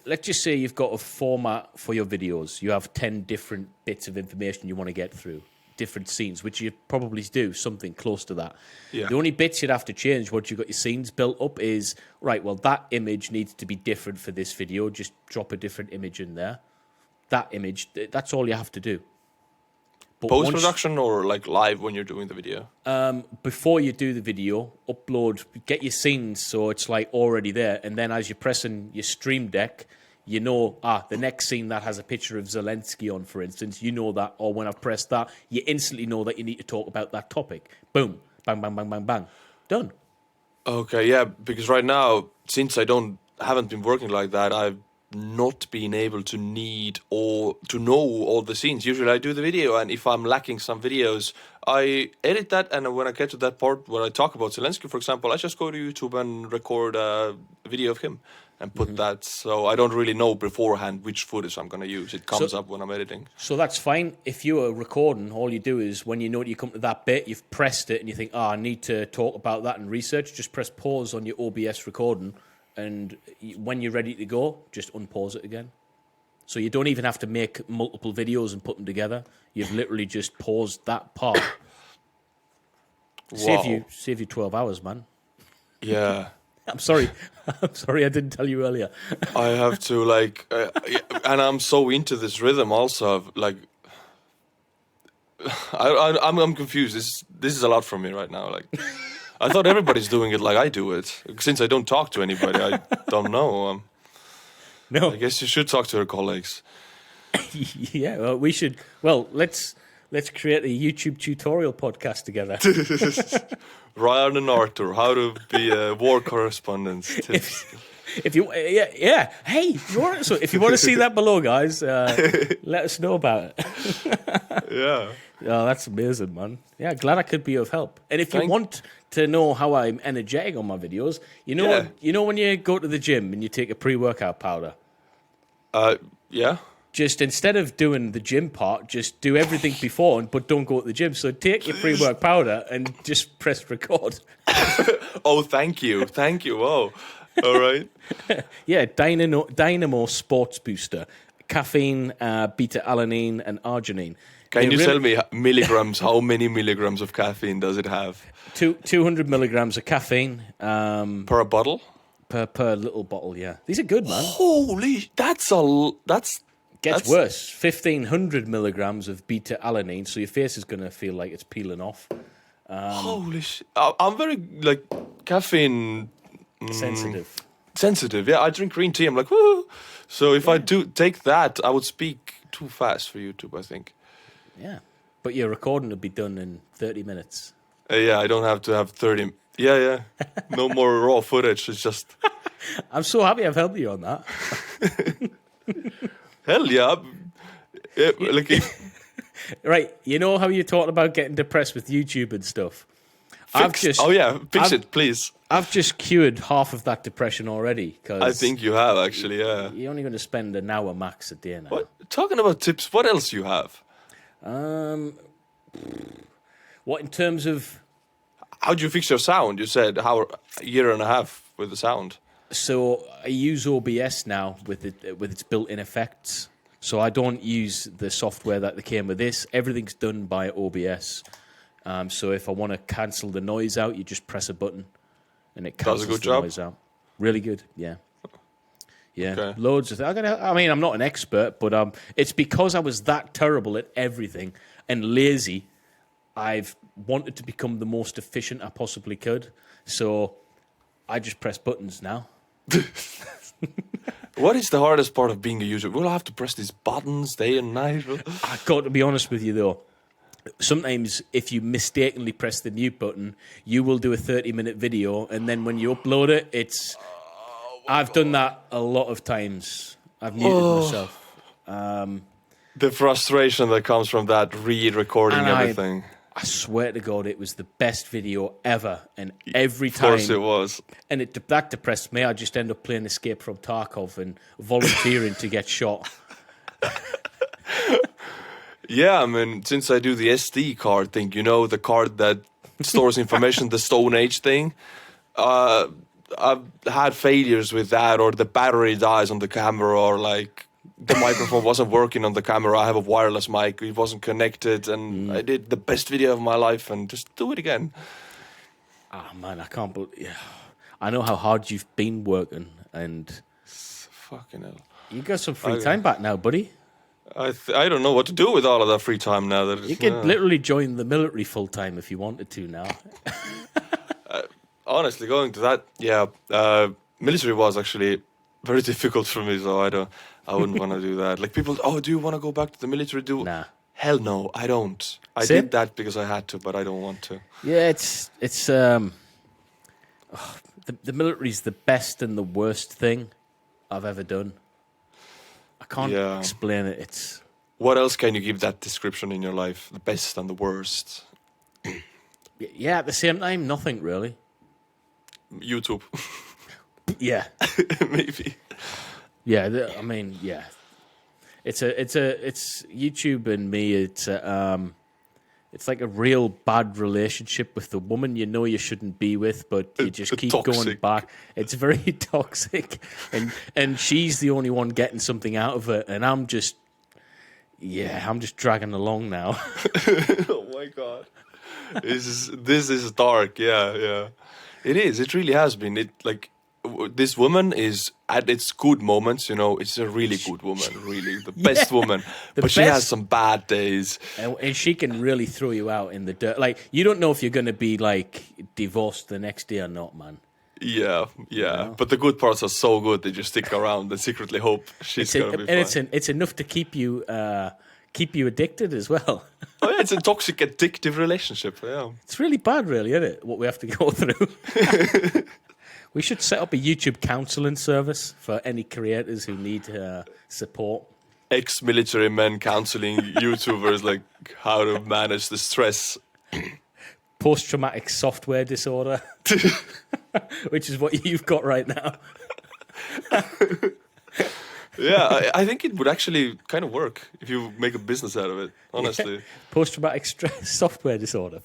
let's just say you've got a format for your videos. You have 10 different bits of information you want to get through, different scenes, which you probably do, something close to that. Yeah. The only bits you'd have to change once you've got your scenes built up is, right, well, that image needs to be different for this video. Just drop a different image in there. That image, that's all you have to do. Post-production or like live when you're doing the video? Before you do the video, get your scenes so it's like already there. And then as you're pressing your stream deck, you know, the next scene that has a picture of Zelensky on, for instance, you know that, or when I've pressed that, you instantly know that you need to talk about that topic. Boom, bang, bang, bang, bang, bang. Done. Okay, yeah, because right now, since I haven't been working like that, I've not being able to know all the scenes. Usually I do the video, and if I'm lacking some videos, I edit that, and when I get to that part where I talk about Zelensky, for example, I just go to YouTube and record a video of him and put that, so I don't really know beforehand which footage I'm going to use. It comes up when I'm editing. So that's fine. If you are recording, all you do is, when you know that you come to that bit, you've pressed it and you think, I need to talk about that and research, just press pause on your OBS recording, and when you're ready to go, just unpause it again. So you don't even have to make multiple videos and put them together. You've literally just paused that part. Wow. Save you 12 hours, man. Yeah. I'm sorry I didn't tell you earlier. I have to, and I'm so into this rhythm also of, like, I'm confused. This is a lot for me right now. Like, I thought everybody's doing it like I do it. Since I don't talk to anybody, I don't know. No, I guess you should talk to your colleagues. Yeah, well, we should. Well, let's Let's create a YouTube tutorial podcast together. Ryan and Artur, how to be a war correspondent. Tips. If you, yeah. Hey, so if you want to see that below, guys, let us know about it. Yeah. Oh, that's amazing, man. Yeah, glad I could be of help. And if you want to know how I'm energetic on my videos, you know when you go to the gym and you take a pre-workout powder? Yeah. Just instead of doing the gym part, just do everything before, but don't go to the gym. So take your pre-work powder and just press record. Oh, thank you. Thank you. Whoa. All right. Yeah, Dynamo Sports Booster. Caffeine, beta-alanine, and arginine. Can you tell me milligrams? How many milligrams of caffeine does it have? 200 milligrams of caffeine. Per a bottle? Per little bottle, yeah. These are good, man. Holy, that's Gets worse. 1,500 milligrams of beta-alanine, so your face is going to feel like it's peeling off. Holy shit. I'm very, caffeine... Sensitive, yeah. I drink green tea, I'm like, woo! So if I do take that, I would speak too fast for YouTube, I think. Yeah. But your recording would be done in 30 minutes. Yeah, I don't have to have 30... Yeah. No more raw footage, it's just... I'm so happy I've helped you on that. Hell yeah. Right, you know how you talked about getting depressed with YouTube and stuff? Fix it, please. I've just cured half of that depression already. Cause I think you have, actually, yeah. You're only going to spend an hour max a day now. What? Talking about tips, what else you have? What in terms of... How do you fix your sound? You said a year and a half with the sound. So I use OBS now with its built-in effects. So I don't use the software that came with this. Everything's done by OBS. So if I want to cancel the noise out, you just press a button, and it cancels the noise out. Really good, yeah. Yeah, okay. Loads of things. I mean, I'm not an expert, but it's because I was that terrible at everything and lazy. I've wanted to become the most efficient I possibly could. So I just press buttons now. What is the hardest part of being a user? We'll have to press these buttons day and night. I got to be honest with you, though. Sometimes if you mistakenly press the mute button, you will do a 30-minute video, and then when you upload it, it's... I've done that a lot of times. I've muted myself. The frustration that comes from that re-recording everything. I swear to God, it was the best video ever, and every time... Of course it was. And that depressed me. I just end up playing Escape from Tarkov and volunteering to get shot. Yeah, I mean, since I do the SD card thing, the card that stores information, the Stone Age thing, I've had failures with that, or the battery dies on the camera, or the microphone wasn't working on the camera. I have a wireless mic, it wasn't connected, and I did the best video of my life, and just do it again. Ah, man, I can't believe... I know how hard you've been working, and... Fucking hell. You got some free time back now, buddy. I don't know what to do with all of that free time now. You could literally join the military full time if you wanted to now. Honestly, going to that, military was actually very difficult for me, so I wouldn't want to do that. People, do you want to go back to the military? Nah. Hell no, I don't. I did that because I had to, but I don't want to. Yeah, it's the military's the best and the worst thing I've ever done. I can't explain it. What else can you give that description in your life? The best and the worst? Yeah, at the same time, nothing really. YouTube. Yeah. Maybe. Yeah, I mean, yeah. It's YouTube and me. It's like a real bad relationship with the woman you shouldn't be with, but you just keep going back. It's very toxic, and she's the only one getting something out of it, and I'm just dragging along now. Oh my God, this is dark. Yeah, it is. It really has been. This woman is at its good moments, it's a really good woman, really the best woman. But she has some bad days. And she can really throw you out in the dirt. You don't know if you're going to be divorced the next day or not, man. Yeah. But the good parts are so good that you stick around and secretly hope she's going to be fine. And it's enough to keep you keep you addicted as well. Oh yeah, it's a toxic, addictive relationship. Yeah, it's really bad, really, isn't it? What we have to go through. We should set up a YouTube counseling service for any creators who need support. Ex-military men counseling YouTubers like how to manage the stress. Post-traumatic software disorder, which is what you've got right now. Yeah, I think it would actually kind of work if you make a business out of it, honestly. Yeah. Post-traumatic stress software disorder.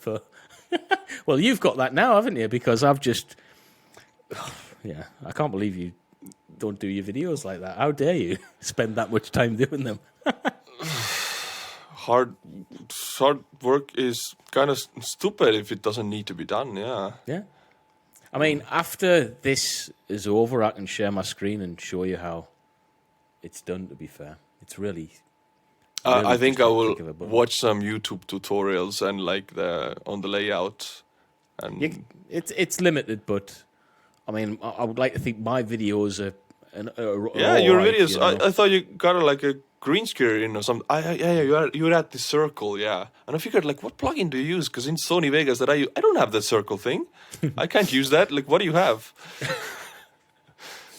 Well, you've got that now, haven't you? Because I've just... Yeah, I can't believe you don't do your videos like that. How dare you spend that much time doing them? Hard work is kind of stupid if it doesn't need to be done, yeah. Yeah. I mean, after this is over, I can share my screen and show you how it's done, to be fair. It's really I think I will watch some YouTube tutorials and on the layout. And it's limited, but I mean, I would like to think my videos are your videos. You know? I thought you got a green screen or something. You're at the circle, yeah. And I figured, what plugin do you use? Because in Sony Vegas that I don't have that circle thing. I can't use that. What do you have?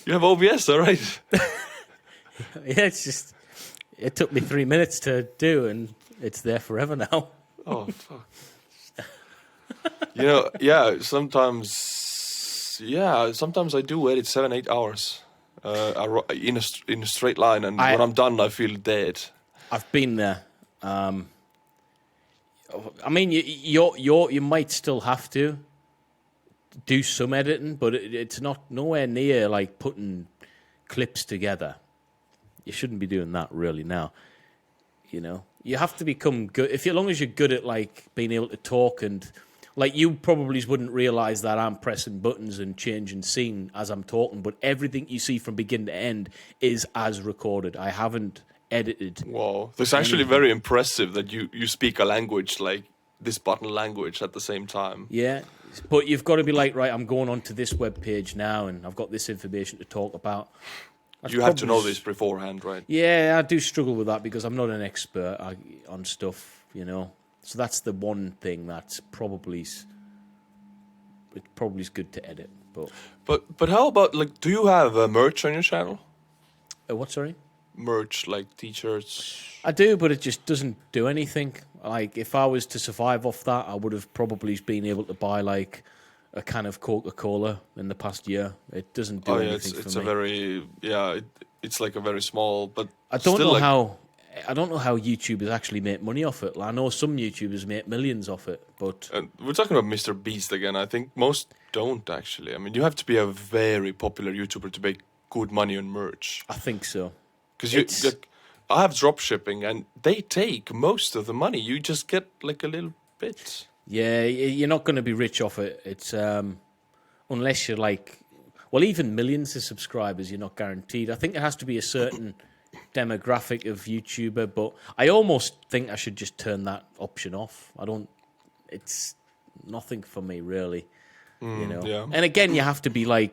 You have OBS, all right? Yeah, it's just it took me 3 minutes to do, and it's there forever now. Oh fuck! Sometimes I do edit 7-8 hours in a straight line, and when I'm done, I feel dead. I've been there. I mean, you might still have to do some editing, but it's nowhere near like putting clips together. You shouldn't be doing that really now. You know, you have to become good. As long as you're good at being able to talk and you probably wouldn't realize that I'm pressing buttons and changing scene as I'm talking, but everything you see from beginning to end is as recorded. I haven't edited. Wow, that's actually very impressive that you speak a language like this button language at the same time. Yeah, but you've got to be right, I'm going on to this web page now and I've got this information to talk about. You have to know this beforehand, right? Yeah, I do struggle with that because I'm not an expert on stuff, you know. So that's the one thing that's probably is good to edit. But how about do you have merch on your channel? What? Sorry. Merch like t-shirts. I do, but it just doesn't do anything. If I was to survive off that, I would have probably been able to buy a can of Coca-Cola in the past year. It doesn't do anything for me. It's a very small, but I don't know how YouTubers actually make money off it. I know some YouTubers make millions off it, but we're talking about Mr. Beast again. I think most don't actually. I mean, you have to be a very popular YouTuber to make good money on merch. I think so. Because I have drop shipping, and they take most of the money. You just get a little bit. Yeah, you're not going to be rich off it. It's unless you're even millions of subscribers, you're not guaranteed. I think it has to be a certain demographic of YouTuber, but I almost think I should just turn that option off. It's nothing for me really, you know. Yeah. And again, you have to be you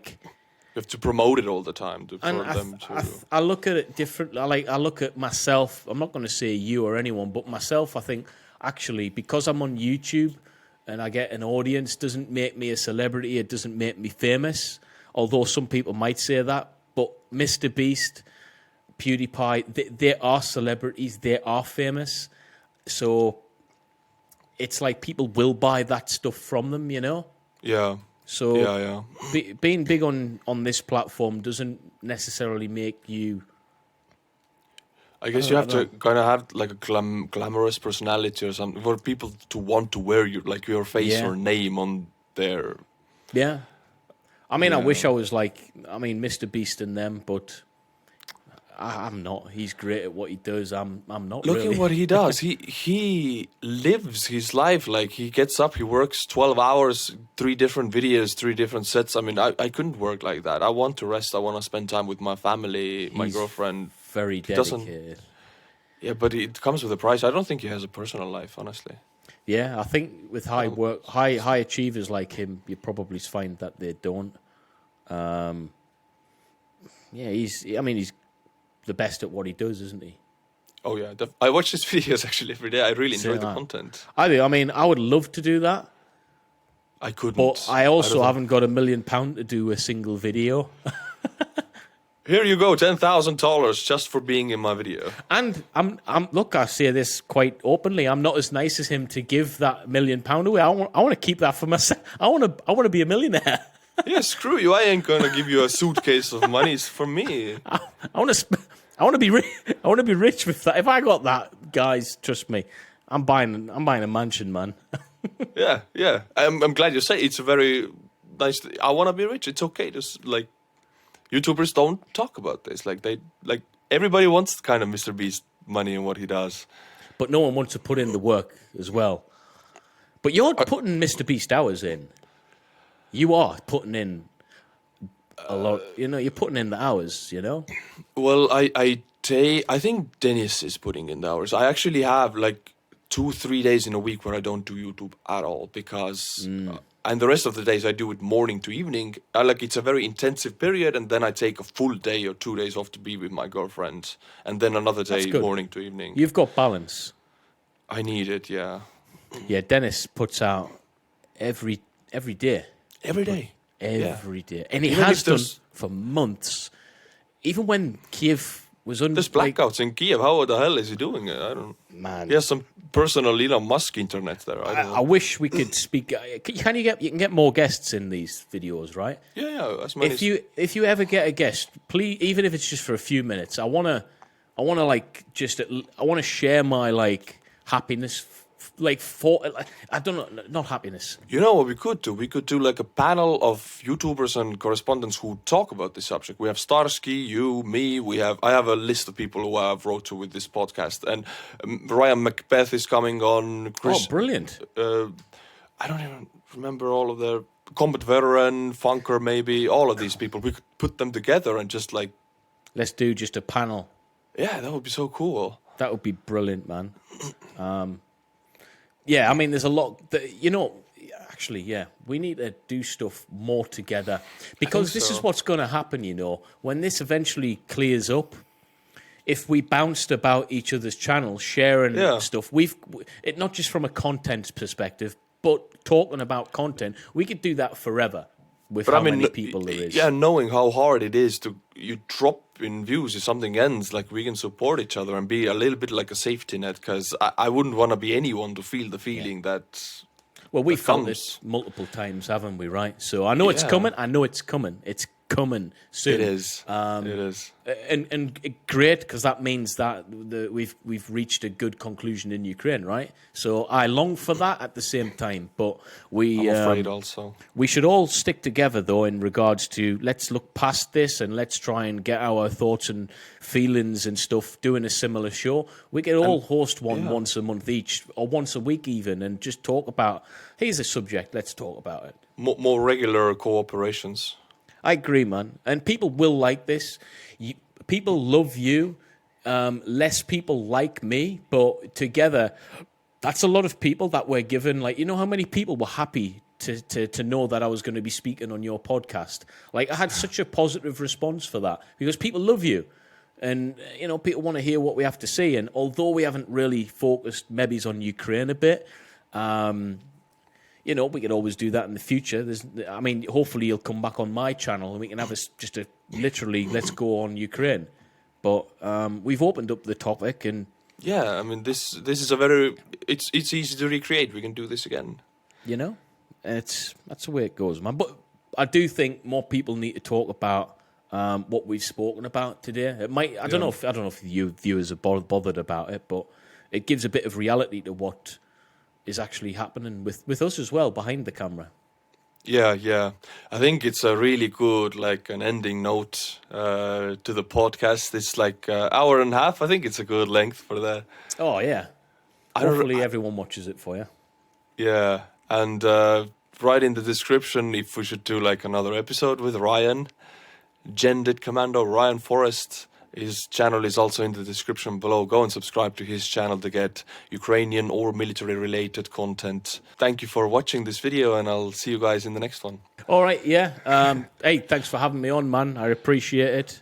have to promote it all the time I look at it differently. I look at myself. I'm not going to say you or anyone, but myself. I think actually because I'm on YouTube and I get an audience doesn't make me a celebrity. It doesn't make me famous. Although some people might say that, but Mr. Beast, PewDiePie, they are celebrities. They are famous. So it's people will buy that stuff from them, you know? Yeah. So yeah. Being big on this platform doesn't necessarily make you... I guess you have to kind of have a glamorous personality or something for people to want to wear your face or name on their... Yeah. I mean, I wish I was Mr. Beast and them, but I'm not. He's great at what he does. I'm not. Look really. at what he does. He lives his life. He gets up, he works 12 hours, 3 different videos, 3 different sets. I mean, I couldn't work like that. I want to rest. I want to spend time with my family, my girlfriend. Very dedicated. Yeah, but it comes with a price. I don't think he has a personal life, honestly. Yeah, I think with high achievers like him, you probably find that they don't. He's the best at what he does, isn't he? Oh yeah, I watch his videos actually every day. I really enjoy the content. I do. I mean, I would love to do that. I couldn't. But I also haven't got £1 million to do a single video. Here you go, $10,000 just for being in my video. And look, I say this quite openly. I'm not as nice as him to give that £1 million away. I want to keep that for myself. I want to be a millionaire. Yeah, screw you. I ain't gonna give you a suitcase of money. It's for me. I want to be rich. I want to be rich with that. If I got that, guys, trust me, I'm buying a mansion, man. Yeah. I'm glad you say it's a very nice. I want to be rich. It's okay. Just like YouTubers don't talk about this. Like everybody wants kind of Mr. Beast money and what he does, but no one wants to put in the work as well. But you're putting Mr. Beast hours in. You are putting in a lot. You're putting in the hours. Well, I think Dennis is putting in the hours. I actually have like 2-3 days in a week where I don't do YouTube at all because. And the rest of the days I do it morning to evening. It's a very intensive period, and then I take a full day or 2 days off to be with my girlfriend, and then another day morning to evening. You've got balance. I need it, yeah. Yeah, Dennis puts out every day. Every day. Every day. And he has done for months. Even when Kiev was under... There's blackouts in Kiev. How the hell is he doing it? I don't... Man. He has some personal Elon Musk internet there. I wish we could speak... You can get more guests in these videos, right? Yeah. As many if you ever get a guest, please, even if it's just for a few minutes, I want to share my happiness. I don't know, not happiness. You know what we could do? We could do like a panel of YouTubers and correspondents who talk about this subject. We have Starsky, you, me. I have a list of people who I've wrote to with this podcast, and Ryan Macbeth is coming on. Oh, brilliant! I don't even remember all of their Combat Veteran, Funker, maybe all of these people. We could put them together and just let's do just a panel. Yeah, that would be so cool. That would be brilliant, man. Yeah, I mean, there's a lot that, actually, yeah, we need to do stuff more together because this is what's going to happen, when this eventually clears up. If we bounced about each other's channels, sharing stuff, not just from a content perspective, but talking about content, we could do that forever with many people there is. Yeah, knowing how hard it is you drop in views if something ends, we can support each other and be a little bit like a safety net, because I wouldn't want to be anyone to feel the feeling that... Well, we've felt this multiple times, haven't we, right? So I know it's coming. It's coming soon. It is. It is. And great, because that means that we've reached a good conclusion in Ukraine, right? So I long for that at the same time. But I'm afraid also. We should all stick together, though, in regards to let's look past this and let's try and get our thoughts and feelings and stuff doing a similar show. We could all host one once a month each, or once a week even, and just talk about, here's a subject, let's talk about it. More regular cooperations. I agree, man. And people will like this. People love you. Less people like me. But together, that's a lot of people that we're given. How many people were happy to know that I was going to be speaking on your podcast? I had such a positive response for that because people love you. And, people want to hear what we have to say. And although we haven't really focused maybe on Ukraine a bit, we could always do that in the future. Hopefully you'll come back on my channel and we can have literally let's go on Ukraine. But we've opened up the topic and... Yeah, this is it's easy to recreate. We can do this again. That's the way it goes, man. But I do think more people need to talk about what we've spoken about today. It might. I don't know if you viewers are bothered about it, but it gives a bit of reality to what is actually happening with us as well behind the camera. Yeah. I think it's a really good, an ending note to the podcast. It's hour and a half. I think it's a good length for that. Oh, yeah. Hopefully everyone watches it for you. Yeah. And write in the description if we should do another episode with Ryan, Gendered Commando, Ryan Forrest. His channel is also in the description below. Go and subscribe to his channel to get Ukrainian or military-related content. Thank you for watching this video, and I'll see you guys in the next one. All right, yeah. Hey, thanks for having me on, man. I appreciate it.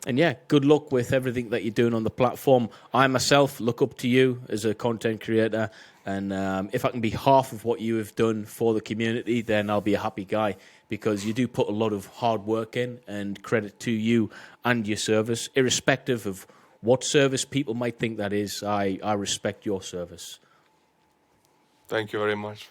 And yeah, good luck with everything that you're doing on the platform. I myself look up to you as a content creator, and if I can be half of what you have done for the community, then I'll be a happy guy, because you do put a lot of hard work in, and credit to you and your service. Irrespective of what service people might think that is, I respect your service. Thank you very much.